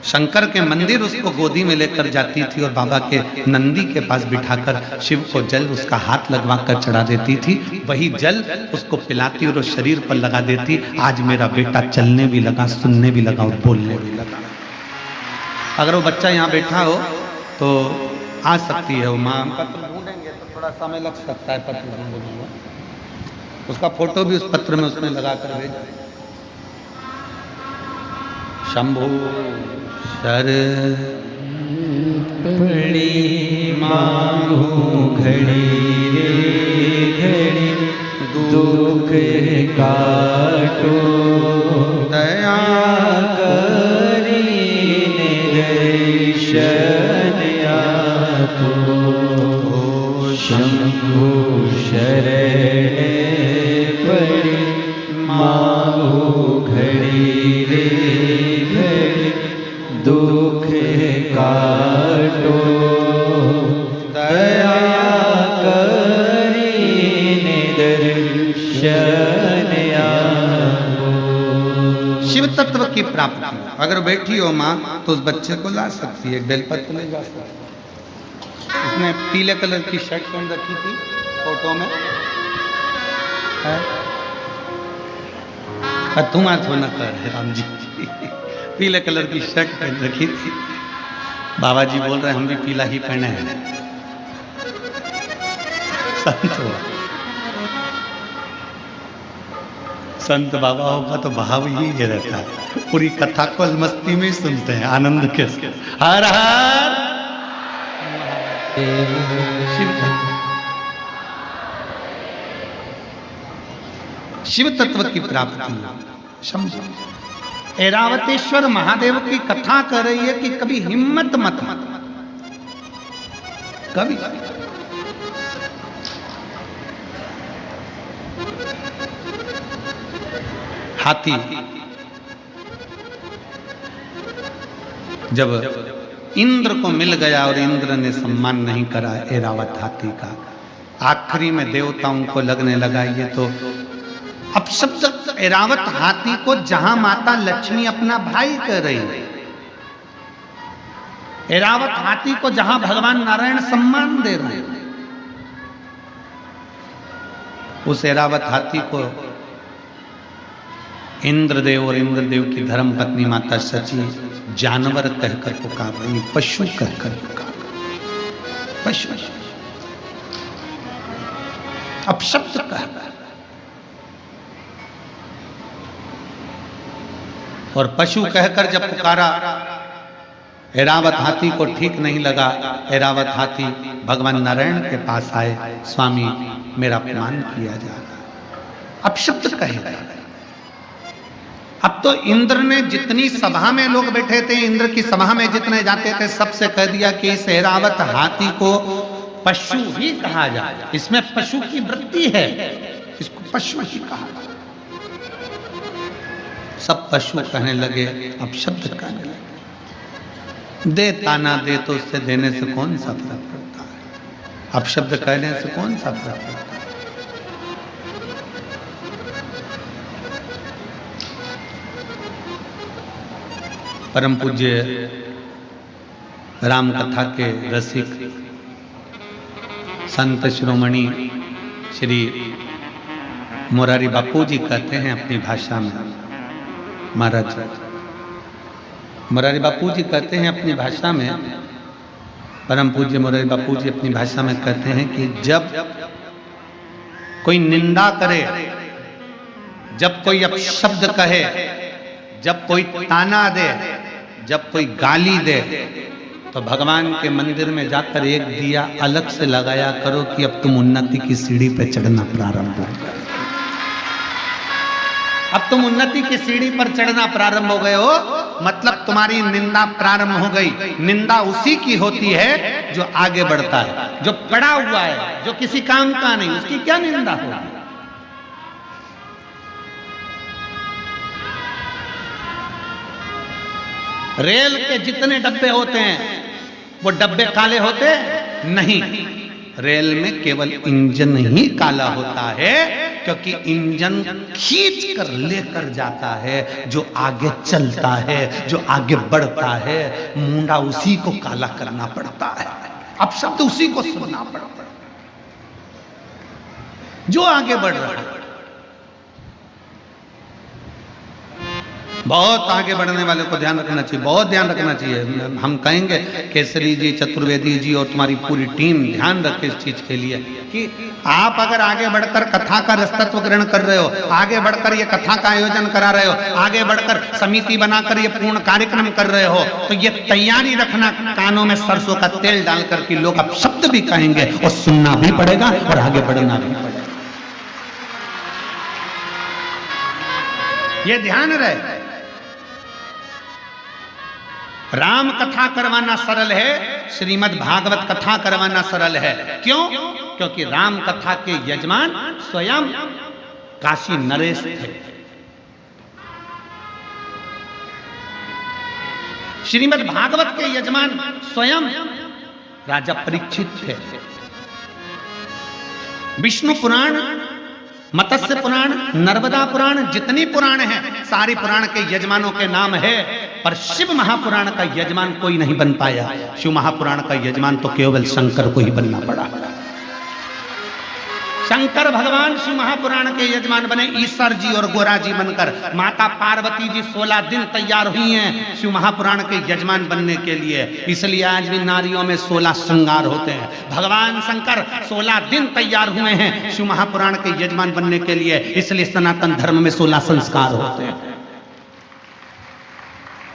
शंकर के मंदिर उसको गोदी में लेकर जाती थी और बाबा के नंदी के पास बिठाकर शिव को जल उसका हाथ लगवा कर चढ़ा देती थी। वही जल उसको पिलाती और उस शरीर पर लगा देती। आज मेरा बेटा चलने भी लगा, सुनने भी लगा और बोलने भी लगा। अगर वो बच्चा यहाँ बैठा हो तो आ सकती है वो माँ। पत्र ढूंढेंगे तो थोड़ा समय लग सकता है, पत्र ढूंढने में। उसका फोटो भी उस पत्र में उसने लगा कर भेजा। शंभु शर पड़ी मांगू घड़ी रे घड़ी, दुख काटो दया करी निदर्शन आपो। शंभु शरण पड़ी मांगू घड़ी रे घड़ी, दुख काटो दया करी निदर्शन आपो। शिव तत्व की प्राप्ति अगर बैठी हो माँ तो उस बच्चे को ला सकती है। बेलपत्र ले जा सकती है। उसने पीले कलर की शर्ट पहन रखी थी फोटो में है? तुम आज न कर राम जी पीले कलर की शर्ट पहन रखी थी। बाबा जी बोल रहे हम भी पीला ही पहने हैं। संत हो, संत बाबा होगा तो भाव ही ये रहता है। पूरी कथा को मस्ती में सुनते हैं, आनंद के साथ। हर हर शिव तत्व की प्राप्ति। शंभु ऐरावतेश्वर महादेव की कथा कर रही है कि कभी हिम्मत मत कभी हाथी जब इंद्र को मिल गया और इंद्र ने सम्मान नहीं करा ऐरावत हाथी का, आखिरी में देवताओं को लगने लगा ये तो अपशब्द ऐरावत हाथी को जहां माता लक्ष्मी अपना भाई कह रही है, ऐरावत हाथी को जहां भगवान नारायण सम्मान दे रहे हैं, उस ऐरावत हाथी को इंद्रदेव और इंद्रदेव की धर्म पत्नी माता सची जानवर कहकर पुकार रही, पशु कहकर पुकार रही, पशु अपशब्द कहकर। और पशु कहकर जब पुकारा, ऐरावत हाथी को ठीक नहीं लगा। ऐरावत हाथी भगवान नारायण के पास आए, स्वामी मेरा अपमान किया जा रहा, अपशब्द कहे। अब तो इंद्र ने जितनी सभा में लोग बैठे थे, इंद्र की सभा में जितने जाते थे, सबसे कह दिया कि इस ऐरावत हाथी को पशु ही कहा जाए, इसमें पशु की वृत्ति है, इसको पशु ही कहा जाए। सब पशु कहने लगे, अपशब्द कहने लगे। दे ताना दे तो उससे देने से कौन सा फर्क पड़ता है, अपशब्द कहने से कौन सा फर्क पड़ता है। परम पूज्य राम कथा के रसिक संत शिरोमणि श्री मोरारी बापू जी कहते हैं अपनी भाषा में, महाराज मोरारी बापू जी कहते हैं अपनी भाषा में, परम पूज्य मोरारी बापू जी अपनी भाषा में कहते हैं कि जब कोई निंदा करे, जब कोई अपशब्द कहे, जब कोई ताना दे, जब कोई गाली दे, तो भगवान के मंदिर में जाकर एक दिया अलग से लगाया करो कि अब तुम उन्नति की सीढ़ी पे चढ़ना प्रारंभ हो गए। अब तुम उन्नति की सीढ़ी पर चढ़ना प्रारंभ हो गए हो, मतलब तुम्हारी निंदा प्रारंभ हो गई। निंदा उसी की होती है जो आगे बढ़ता है, जो पड़ा हुआ है, जो किसी काम का नहीं, उसकी क्या निंदा होगी। रेल के जितने डब्बे होते हैं वो डब्बे काले होते नहीं, रेल में केवल इंजन ही काला होता है, क्योंकि इंजन खींच कर लेकर जाता है, जो आगे चलता है, जो आगे बढ़ता है। मुंडा उसी को काला करना पड़ता है, अब शब्द उसी को सुनना पड़ता है, जो आगे बढ़ रहा है। बहुत आगे बढ़ने वाले को ध्यान रखना चाहिए, बहुत ध्यान रखना चाहिए। हम कहेंगे केसरी जी, चतुर्वेदी जी और तुम्हारी पूरी टीम ध्यान रखे इस चीज के लिए कि आप अगर आगे बढ़कर कथा का रसतत्व ग्रहण कर रहे हो, आगे बढ़कर ये कथा का आयोजन करा रहे हो, आगे बढ़कर समिति बनाकर ये पूर्ण कार्यक्रम कर रहे हो, तो ये तैयारी रखना कानों में सरसों का तेल डालकर कि लोग अब शब्द भी कहेंगे और सुनना भी पड़ेगा और आगे बढ़ना भी पड़ेगा। ये ध्यान रहे। राम कथा करवाना सरल है, श्रीमद् भागवत कथा करवाना सरल है। क्यों? क्योंकि राम कथा के यजमान स्वयं काशी नरेश थे। श्रीमद् भागवत के यजमान स्वयं राजा परीक्षित थे। विष्णु पुराण, मत्स्य पुराण, नर्मदा पुराण, जितनी पुराण हैं सारी पुराण के यजमानों के नाम है, पर शिव महापुराण का यजमान कोई नहीं बन पाया। शिव महापुराण का यजमान तो केवल शंकर को ही बनना पड़ा। शंकर भगवान शिव महापुराण के यजमान बने, ईश्वर जी और गोरा जी बनकर। माता पार्वती जी 16 दिन तैयार हुई हैं शिव महापुराण के यजमान बनने के लिए। इसलिए आज भी नारियों में 16 श्रृंगार होते हैं। भगवान शंकर 16 दिन तैयार हुए हैं शिव महापुराण के यजमान बनने के लिए, इसलिए सनातन धर्म में 16 संस्कार होते हैं।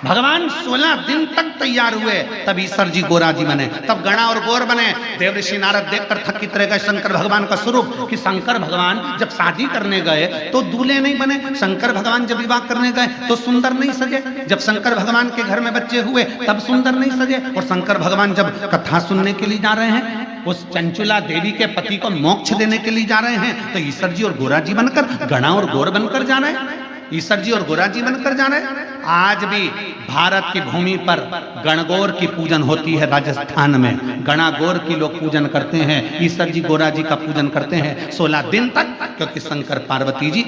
भगवान 16 दिन तक तैयार हुए, तब ईश्वर जी गोरा जी बने, तब गणा और गौर बने। देवऋषि नारद देखकर थकित रह गए शंकर भगवान का स्वरूप कि शंकर भगवान जब शादी करने गए तो दूल्हे नहीं बने, शंकर भगवान जब विवाह करने गए तो सुंदर नहीं सजे, जब शंकर भगवान के घर में बच्चे हुए तब सुंदर नहीं सजे, और शंकर भगवान जब कथा सुनने के लिए जा रहे हैं, उस चंचुला देवी के पति को मोक्ष देने के लिए जा रहे हैं, तो ईश्वर जी और गोरा जी बनकर, गणा और गौर बनकर जा रहे हैं, ईश्वर जी और गोरा जी बनकर जा रहे हैं। आज भी भारत की भूमि पर गणगौर की पूजन होती है। राजस्थान में गणागौर की लोग पूजन करते हैं, ईश्वर जी गोरा जी का पूजन करते हैं 16 दिन तक, क्योंकि शंकर पार्वती जी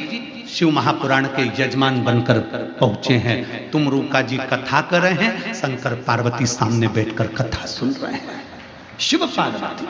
शिव महापुराण के यजमान बनकर पहुंचे हैं। तुम रूका जी कथा कर रहे हैं, शंकर पार्वती सामने बैठकर कथा सुन रहे हैं। शिव पार्वती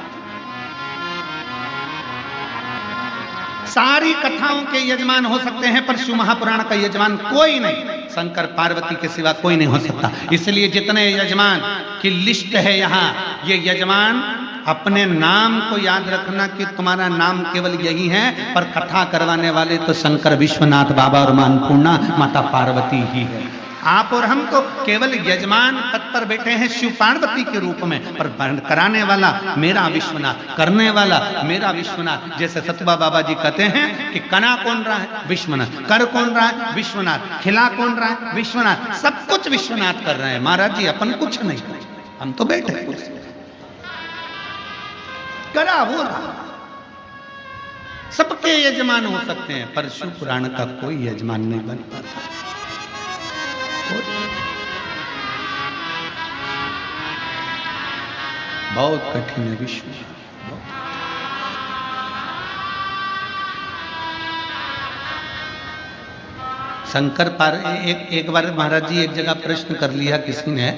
सारी कथाओं के यजमान हो सकते हैं, पर शिव महापुराण का यजमान कोई नहीं, शंकर पार्वती के सिवा कोई नहीं हो सकता। इसलिए जितने यजमान की लिस्ट है यहाँ, ये यजमान अपने नाम को याद रखना कि तुम्हारा नाम केवल यही है, पर कथा करवाने वाले तो शंकर विश्वनाथ बाबा और मां अन्नपूर्णा माता पार्वती ही है। आप और हम तो केवल यजमान पद पर बैठे हैं शिव पार्वती के रूप में, पर कराने वाला मेरा विश्वनाथ, करने वाला मेरा विश्वनाथ। जैसे सतबा बाबा जी कहते हैं कि कना कौन रहा है? विश्वनाथ। कर कौन रहा है? विश्वनाथ। खिला कौन रहा है? विश्वनाथ। सब कुछ विश्वनाथ कर रहे हैं। महाराज जी अपन कुछ नहीं कर, हम तो बैठे कुछ करा वो रहा। सबके यजमान हो सकते हैं, पर शिव पुराण का कोई यजमान नहीं बन पाता। बहुत कठिन है विश्व। शंकर एक बार महाराज जी एक जगह प्रश्न कर लिया किसी ने,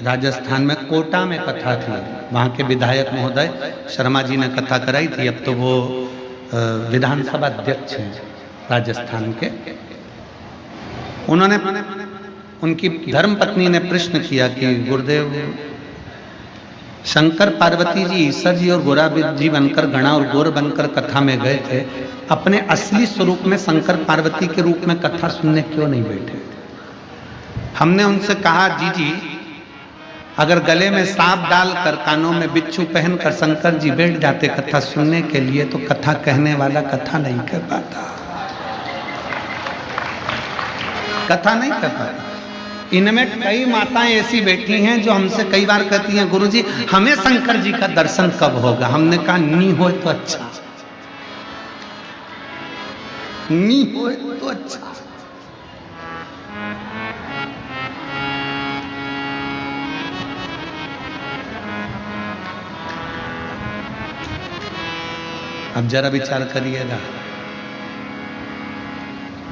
राजस्थान में कोटा में कथा थी, वहाँ के विधायक महोदय शर्मा जी ने कथा कराई थी। अब तो वो विधानसभा अध्यक्ष हैं राजस्थान के। उन्होंने, उनकी धर्मपत्नी ने प्रश्न किया कि गुरुदेव, शंकर पार्वती जी ईश्वर जी और गोरा जी बनकर, गणा और गौर बनकर कथा में गए थे, अपने असली स्वरूप में शंकर पार्वती के रूप में कथा सुनने क्यों नहीं बैठे? हमने उनसे कहा जी अगर गले में सांप डालकर कानों में बिच्छू पहनकर शंकर जी बैठ जाते कथा सुनने के लिए, तो कथा कहने वाला कथा नहीं कर पाता, कथा नहीं कर पाता। इनमें कई माताएं ऐसी बैठी हैं जो हमसे कई बार कहती हैं, गुरुजी हमें शंकर जी का दर्शन कब होगा? हमने कहा नहीं हो तो अच्छा, नहीं हो तो अच्छा। अब जरा विचार करिएगा,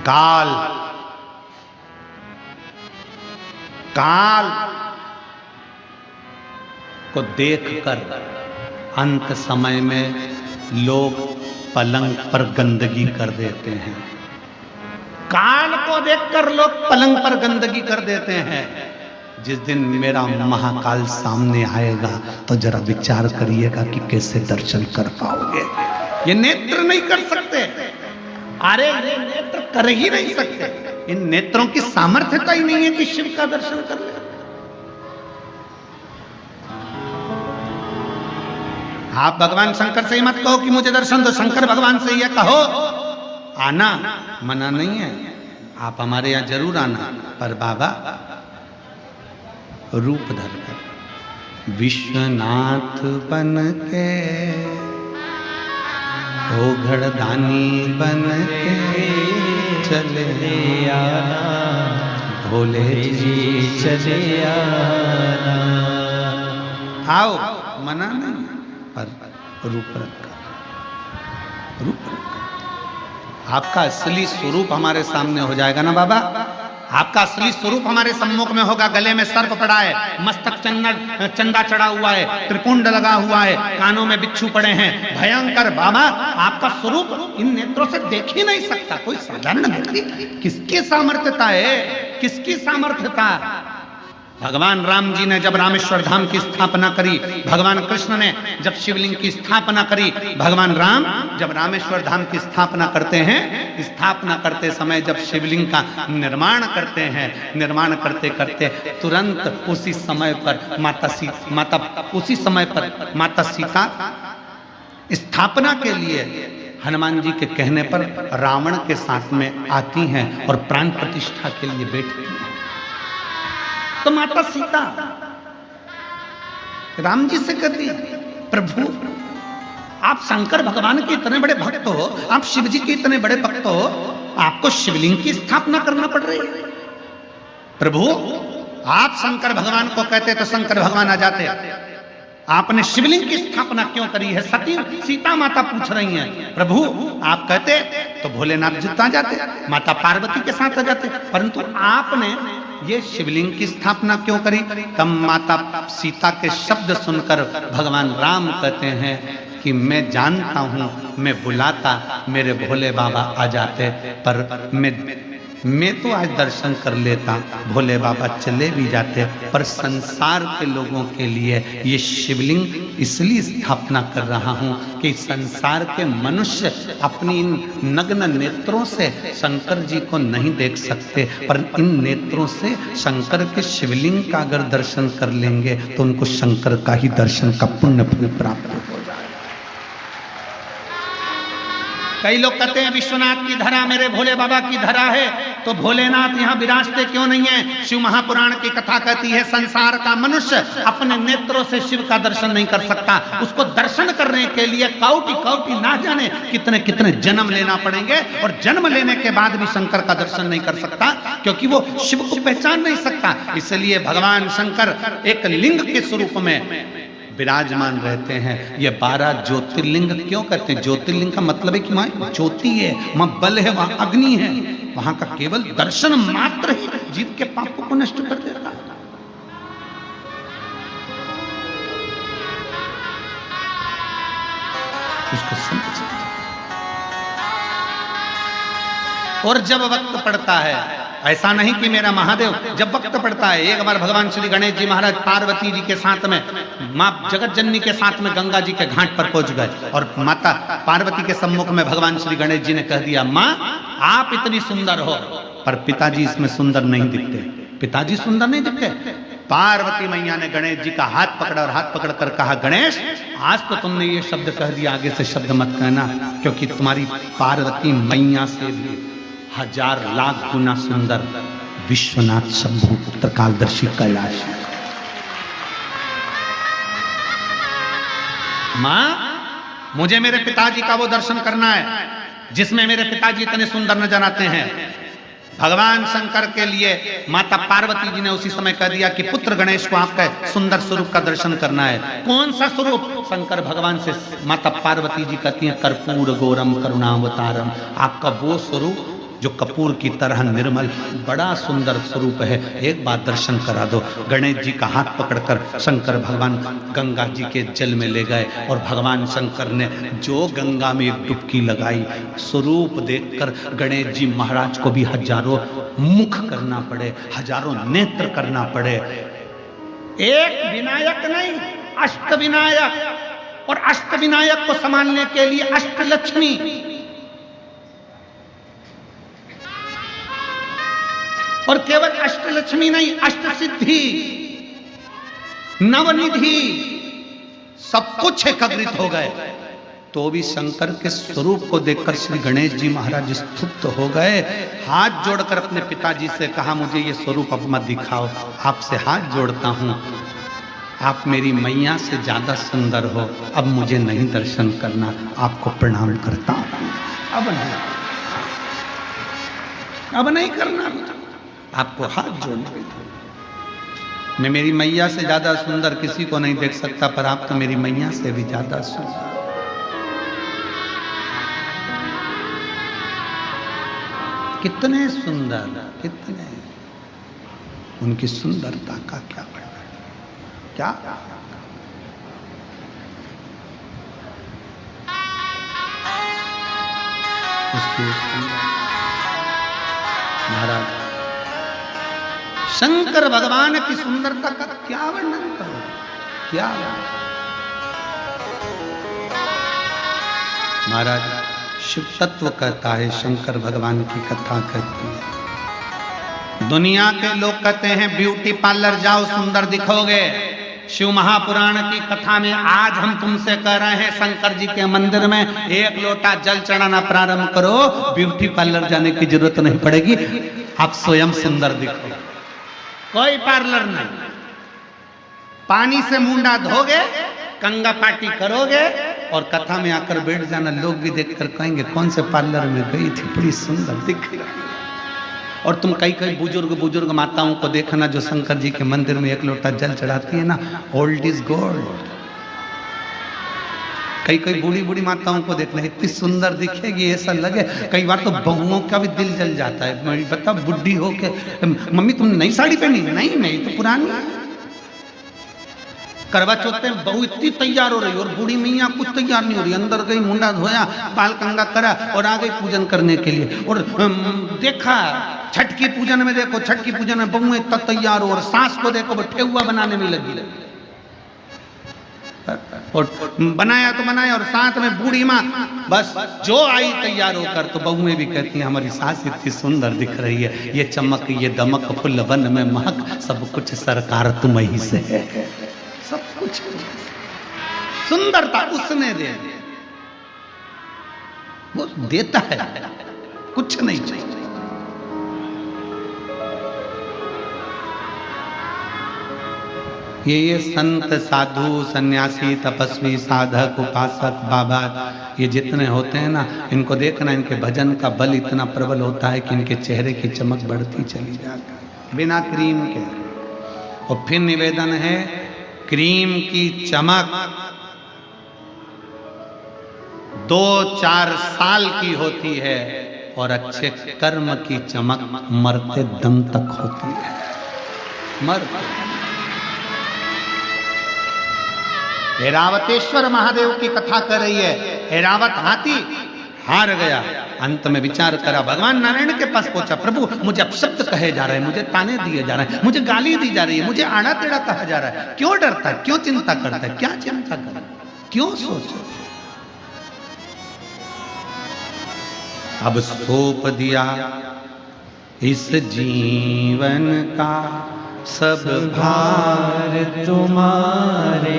काल को देखकर अंत समय में लोग पलंग पर गंदगी कर देते हैं। काल को देखकर लोग पलंग पर गंदगी कर देते हैं। जिस दिन मेरा महाकाल सामने आएगा तो जरा विचार करिएगा कि कैसे दर्शन कर पाओगे। ये नेत्र नहीं कर सकते, अरे ये नेत्र कर ही नहीं सकते। इन नेत्रों की सामर्थ्यता ही नहीं है कि शिव का दर्शन कर ले। आप भगवान शंकर से ही मत कहो कि मुझे दर्शन दो, शंकर भगवान से ही कहो। आना मना नहीं है, आप हमारे यहां जरूर आना, पर बाबा रूप धरकर विश्वनाथ बन के, घड़दानी बन के चले आना, भोले जी चले आना। आओ, मना नहीं, पर रूप रखा, रूप रखा। आपका असली स्वरूप हमारे सामने हो जाएगा ना बाबा, आपका असली स्वरूप हमारे सम्मुख में होगा। गले में सर्प पड़ा है, मस्तक चंदा चढ़ा हुआ है, त्रिपुंड लगा हुआ है, कानों में बिच्छू पड़े हैं, भयंकर बाबा आपका स्वरूप इन नेत्रों से देख ही नहीं सकता कोई साधारण व्यक्ति। किसकी सामर्थ्यता है, किसकी सामर्थ्यता? भगवान राम जी ने जब रामेश्वर धाम की स्थापना करी, भगवान कृष्ण ने जब शिवलिंग की स्थापना करी, भगवान राम जब रामेश्वर धाम की स्थापना करते हैं, स्थापना करते समय जब शिवलिंग का निर्माण करते हैं, निर्माण करते करते तुरंत उसी समय पर माता सीता स्थापना के लिए हनुमान जी के कहने पर रावण के साथ में आती हैं और प्राण प्रतिष्ठा के लिए बैठती हैं। तो माता सीता राम जी से कहती, प्रभु आप शंकर भगवान के इतने बड़े भक्त हो, आप शिव जी के इतने बड़े भक्त हो, आपको शिवलिंग की स्थापना करना पड़ रही है। प्रभु आप शंकर भगवान को कहते तो शंकर भगवान आ जाते, आपने शिवलिंग की स्थापना क्यों करी है? सती सीता माता पूछ रही हैं। प्रभु आप कहते तो भोलेनाथ जिता जाते, माता पार्वती के साथ आ जाते, परंतु आपने ये शिवलिंग की स्थापना क्यों करी? तब माता सीता के शब्द सुनकर भगवान राम कहते हैं कि मैं जानता हूं, मैं बुलाता मेरे भोले बाबा आ जाते, पर मैं तो आज दर्शन कर लेता, भोले बाबा चले भी जाते, पर संसार के लोगों के लिए ये शिवलिंग इसलिए स्थापना कर रहा हूं कि संसार के मनुष्य अपनी इन नग्न नेत्रों से शंकर जी को नहीं देख सकते, पर इन नेत्रों से शंकर के शिवलिंग का अगर दर्शन कर लेंगे तो उनको शंकर का ही दर्शन का पुण्य प्राप्त हो जाए। कई लोग कहते हैं विश्वनाथ की धरा मेरे भोले बाबा की धरा है, तो भोलेनाथ यहाँ विराजते क्यों नहीं है? शिव महापुराण की कथा कहती है संसार का मनुष्य अपने नेत्रों से शिव का दर्शन नहीं कर सकता। उसको दर्शन करने के लिए कौटि कौटि ना जाने कितने कितने जन्म लेना पड़ेंगे, और जन्म लेने के बाद भी शंकर का दर्शन नहीं कर सकता, क्योंकि वो शिव को पहचान नहीं सकता। इसलिए भगवान शंकर एक लिंग के स्वरूप में विराजमान रहते हैं। ये 12 ज्योतिर्लिंग क्यों कहते हैं? ज्योतिर्लिंग का मतलब है कि वहां ज्योति है, वहां बल है, वहां अग्नि है, वहां का केवल दर्शन मात्र ही जीव के पापों को नष्ट कर देता है। उसको समझ, और जब वक्त पड़ता है, ऐसा नहीं कि मेरा महादेव, जब वक्त पड़ता है, एक बार भगवान श्री गणेश जी महाराज पार्वती जी के साथ में मां जगत जननी के साथ में गंगा जी के घाट पर पहुंच गए, और माता पार्वती के सम्मुख में भगवान श्री गणेश जी ने कह दिया, मां आप इतनी सुंदर हो, पर पिताजी इसमें सुंदर नहीं दिखते। पिताजी सुंदर नहीं दिखते, पार्वती मैया ने गणेश जी का हाथ पकड़ा और हाथ पकड़ कर कहा, गणेश आज तो तुमने ये शब्द कह दिया, आगे से शब्द मत कहना, क्योंकि तुम्हारी पार्वती मैया से भी 1000 लाख गुना सुंदर विश्वनाथ शंभु पुत्र कालदर्शी कैलाश। मां, मुझे मेरे पिताजी का वो दर्शन करना है जिसमें मेरे पिताजी इतने सुंदर नजर आते हैं। भगवान शंकर के लिए माता पार्वती जी ने उसी समय कह दिया कि पुत्र गणेश को आपका सुंदर स्वरूप का दर्शन करना है। कौन सा स्वरूप? शंकर भगवान से माता पार्वती जी कहती हैं, कर्पूर गौरम करुणावतारम, आपका वो स्वरूप जो कपूर की तरह निर्मल, बड़ा सुंदर स्वरूप है, एक बार दर्शन करा दो। गणेश जी का हाथ पकड़कर शंकर भगवान गंगा जी के जल में ले गए और भगवान शंकर ने जो गंगा में एक डुबकी लगाई, स्वरूप देखकर गणेश जी महाराज को भी हजारों मुख करना पड़े, हजारों नेत्र करना पड़े। एक विनायक नहीं, अष्ट विनायक, और अष्ट विनायक को संभालने के लिए अष्टलक्ष्मी, और केवल अष्टलक्ष्मी नहीं, अष्ट सिद्धि, नवनिधि, सब कुछ एकत्रित हो गए। तो भी शंकर के स्वरूप को देखकर श्री गणेश जी महाराज स्तुत हो गए। हाथ जोड़कर अपने पिताजी से कहा, मुझे ये स्वरूप अब मत दिखाओ, आपसे हाथ जोड़ता हूं, आप मेरी मैया से ज्यादा सुंदर हो, अब मुझे नहीं दर्शन करना, आपको प्रणाम करता हूं, अब नहीं करना, आपको हाथ जोड़ने। मैं मेरी मैया से ज्यादा सुंदर किसी को नहीं देख सकता, पर आप तो मेरी मैया से भी ज्यादा सुंदर। कितने सुंदर, कितने, उनकी सुंदरता का क्या वर्णन, क्या उसकी महाराज शंकर भगवान की सुंदरता का क्या वर्णन करो, क्या। महाराज शिव तत्व कहता है, शंकर भगवान की कथा कहती है। दुनिया के लोग कहते हैं ब्यूटी पार्लर जाओ सुंदर दिखोगे। शिव महापुराण की कथा में आज हम तुमसे कह रहे हैं, शंकर जी के मंदिर में 1 लोटा जल चढ़ाना प्रारंभ करो, ब्यूटी पार्लर जाने की जरूरत नहीं पड़ेगी, आप स्वयं सुंदर दिखोगे। कोई पार्लर नहीं, पानी से मुंडा धोगे, कंगा पार्टी करोगे और कथा में आकर बैठ जाना, लोग भी देखकर कहेंगे कौन से पार्लर में गई थी, बड़ी सुंदर दिख रही। और तुम कई बुजुर्ग माताओं को देखना जो शंकर जी के मंदिर में 1 लोटा जल चढ़ाती है ना, ओल्ड इज गोल्ड। कई बूढ़ी माताओं को देखना, इतनी सुंदर दिखेगी, ऐसा लगे, कई बार तो बहुओं का भी दिल जल जाता है। बता, बुढ़ी हो के मम्मी तुमने नई साड़ी पहनी? नहीं, तो पुरानी है। करवा चौथ में बहू इतनी तैयार हो रही और बूढ़ी मैया कुछ तैयार नहीं हो रही, अंदर गई, मुंडा धोया, बाल कंगा करा और आ गई पूजन करने के लिए। और देखा छठ की पूजन में, देखो छठ की पूजन में बहू इतना तैयार हो और सास को देखो वो ठेकुआ बनाने में लगी, और बनाया तो बनाया, और साथ में बूढ़ी माँ बस जो आई तैयार होकर। तो बहुएं भी कहती हैं हमारी सास इतनी सुंदर दिख रही है, ये चमक ये दमक फुल वन में महक, सब कुछ सरकार तुम ही से है, सब कुछ सुंदरता उसने दे, वो देता है, कुछ नहीं चाहिए। ये संत साधु सन्यासी तपस्वी साधक उपासक बाबा ये जितने होते हैं ना, इनको देखना, इनके भजन का बल इतना प्रबल होता है कि इनके चेहरे की चमक बढ़ती चली जाती है बिना क्रीम के। और फिर निवेदन है, क्रीम की चमक 2-4 साल की होती है और अच्छे कर्म की चमक मरते दम तक होती है। ऐरावतेश्वर महादेव की कथा कर रही है। ऐरावत हाथी हार गया, अंत में विचार करा, भगवान नारायण के पास पहुंचा, प्रभु मुझे अपशब्द कहे जा रहे हैं, मुझे ताने दिए जा रहे हैं, मुझे गाली दी जा रही है, मुझे आड़ा टेढ़ा कहा जा रहा है, क्यों डरता है, क्यों चिंता करता है, क्या चिंता कर, क्यों सोचो। अब सौंप दिया इस जीवन का सब भार तुम्हारे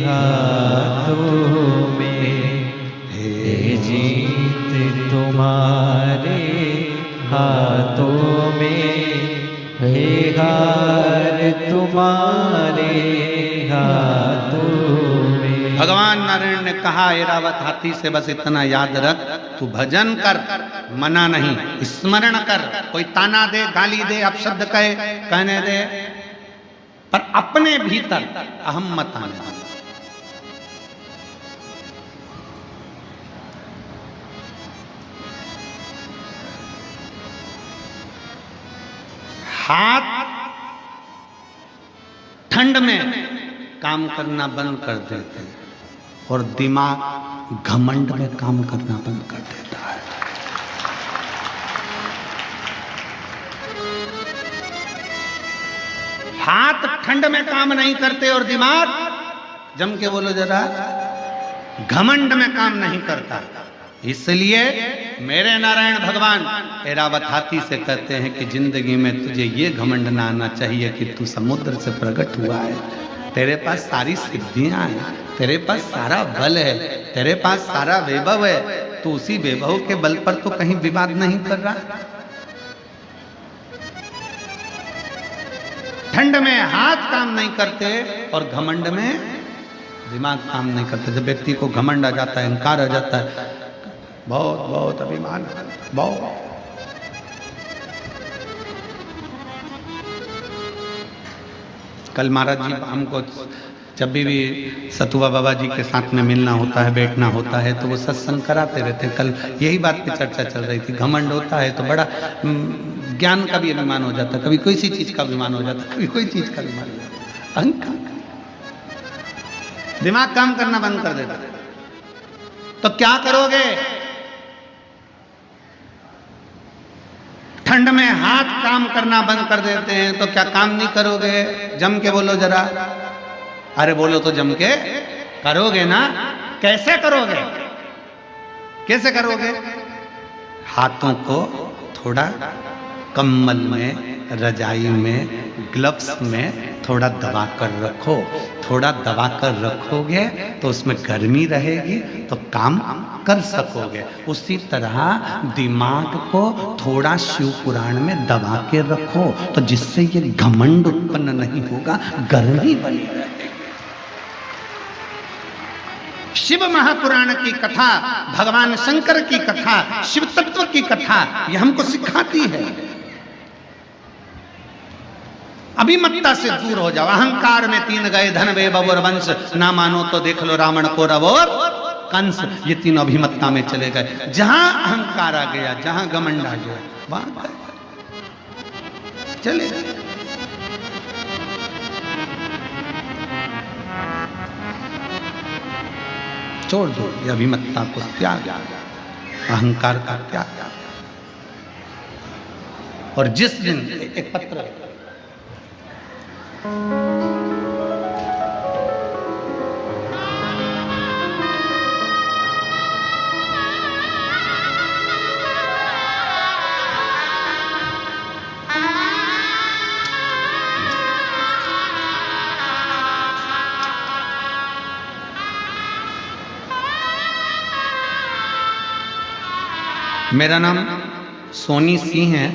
हाथों में, हे जीत तुम्हारे हाथों में, हे हार तुम्हारे हाथों में। भगवान नारायण ने कहा ऐरावत हाथी से बस इतना याद रख, तू भजन कर, मना नहीं, स्मरण कर। कोई ताना दे, गाली दे, अपशब्द कहे, कहने दे, पर अपने भीतर अहम मत आने दे। हाथ ठंड में काम करना बंद कर देते और दिमाग घमंड में काम करना बंद कर देता है। हाथ ठंड में काम नहीं करते और दिमाग, जम के बोलो जरा, घमंड में काम नहीं करता। इसलिए मेरे नारायण भगवान ऐरावत हाथी से कहते हैं कि जिंदगी में तुझे ये घमंड ना आना चाहिए कि तू समुद्र से प्रकट हुआ है, तेरे पास सारी सिद्धियां हैं, तेरे पास सारा बल है, तेरे पास सारा वैभव है, तो उसी वैभव के बल पर तो कहीं विवाद नहीं कर रहा। ठंड में हाथ काम नहीं करते और घमंड में दिमाग काम नहीं करते। जब व्यक्ति को घमंड आ जाता है, अहंकार आ जाता है, बहुत बहुत अभिमान, बहुत। कल महाराज जी हमको जब भी सतुआ बाबा जी के साथ में मिलना होता है, बैठना होता है, तो वो सत्संग कराते रहते हैं। कल यही बात पे चर्चा चल रही थी। घमंड होता है तो बड़ा ज्ञान का भी अभिमान हो जाता है, कभी कोई सी चीज का अभिमान हो जाता है, कभी कोई चीज का अभिमान हो जाता है। अहंकार, दिमाग काम करना बंद कर देता है। तो क्या करोगे? ठंड में हाथ काम करना बंद कर देते हैं तो क्या काम नहीं करोगे? जम के बोलो जरा। अरे बोलो तो जम के करोगे ना। कैसे करोगे? कैसे करोगे? हाथों को थोड़ा कंबल में, रजाई में, ग्लव्स में थोड़ा दबा कर रखो। थोड़ा दबा कर रखोगे तो उसमें गर्मी रहेगी तो काम कर सकोगे। उसी तरह दिमाग को थोड़ा शिव पुराण में दबा के रखो तो जिससे ये घमंड उत्पन्न नहीं होगा, गर्मी बनी रहेगी। शिव महापुराण की कथा, भगवान शंकर की कथा, शिव तत्व की कथा यह हमको सिखाती है। अभिमत्ता से दूर हो जाओ। अहंकार में तीन गए, धन वैभव और वंश, ना मानो तो देख लो रावण को रव और कंस। ये तीनों अभिमत्ता में चले गए। जहां अहंकार आ गया, जहां घमंड आ गया, वहां चले गए। छोड़ दो ये अभिमत्ता को, त्याग, अहंकार का त्याग। और जिस दिन एक पत्र मेरा नाम सोनी सिंह है,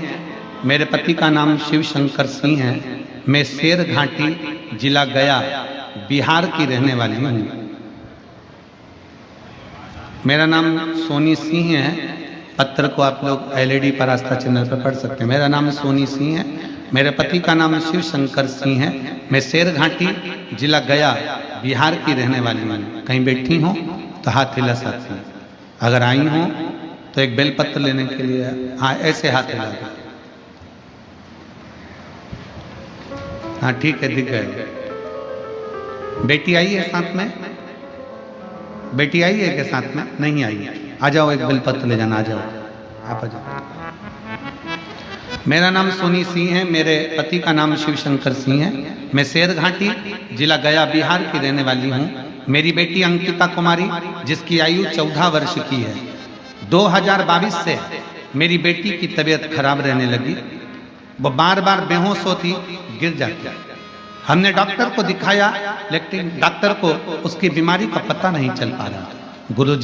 मेरे पति का नाम शिव शंकर सिंह है। मैं शेर घाटी जिला गया बिहार की रहने वाली हूँ। मेरा नाम सोनी सिंह है। पत्र को आप लोग एलईडी पर आस्था चैनल पर पढ़ सकते हैं। मेरा नाम सोनी सिंह है, मेरे पति का नाम शिव शंकर सिंह है। मैं शेर घाटी जिला गया बिहार की रहने वाली हूँ। कहीं बैठी हूँ तो हाथ हिला सकती हूँ। अगर आई हूँ तो एक बेलपत्र लेने के लिए, हाँ ऐसे हाथ हिला दो। हाँ ठीक है, दिख गए। बेटी आई है साथ में? बेटी आई है के साथ में? नहीं आई है। आ जाओ, एक बेलपत्र ले जाना। आ जाओ, आप आ जाओ। मेरा नाम सोनी सिंह है, मेरे पति का नाम शिव शंकर सिंह है। मैं शेर घाटी जिला गया बिहार की रहने वाली हूँ। मेरी बेटी अंकिता कुमारी, जिसकी आयु 14 वर्ष की है, 2022 से मेरी बेटी की तबीयत खराब रहने लगी। वो बार बार बेहोश होती, गिर जाती। हमने डॉक्टर को दिखाया, लेकिन डॉक्टर को उसकी बीमारी का पता नहीं चल पा रहा। गुरुजी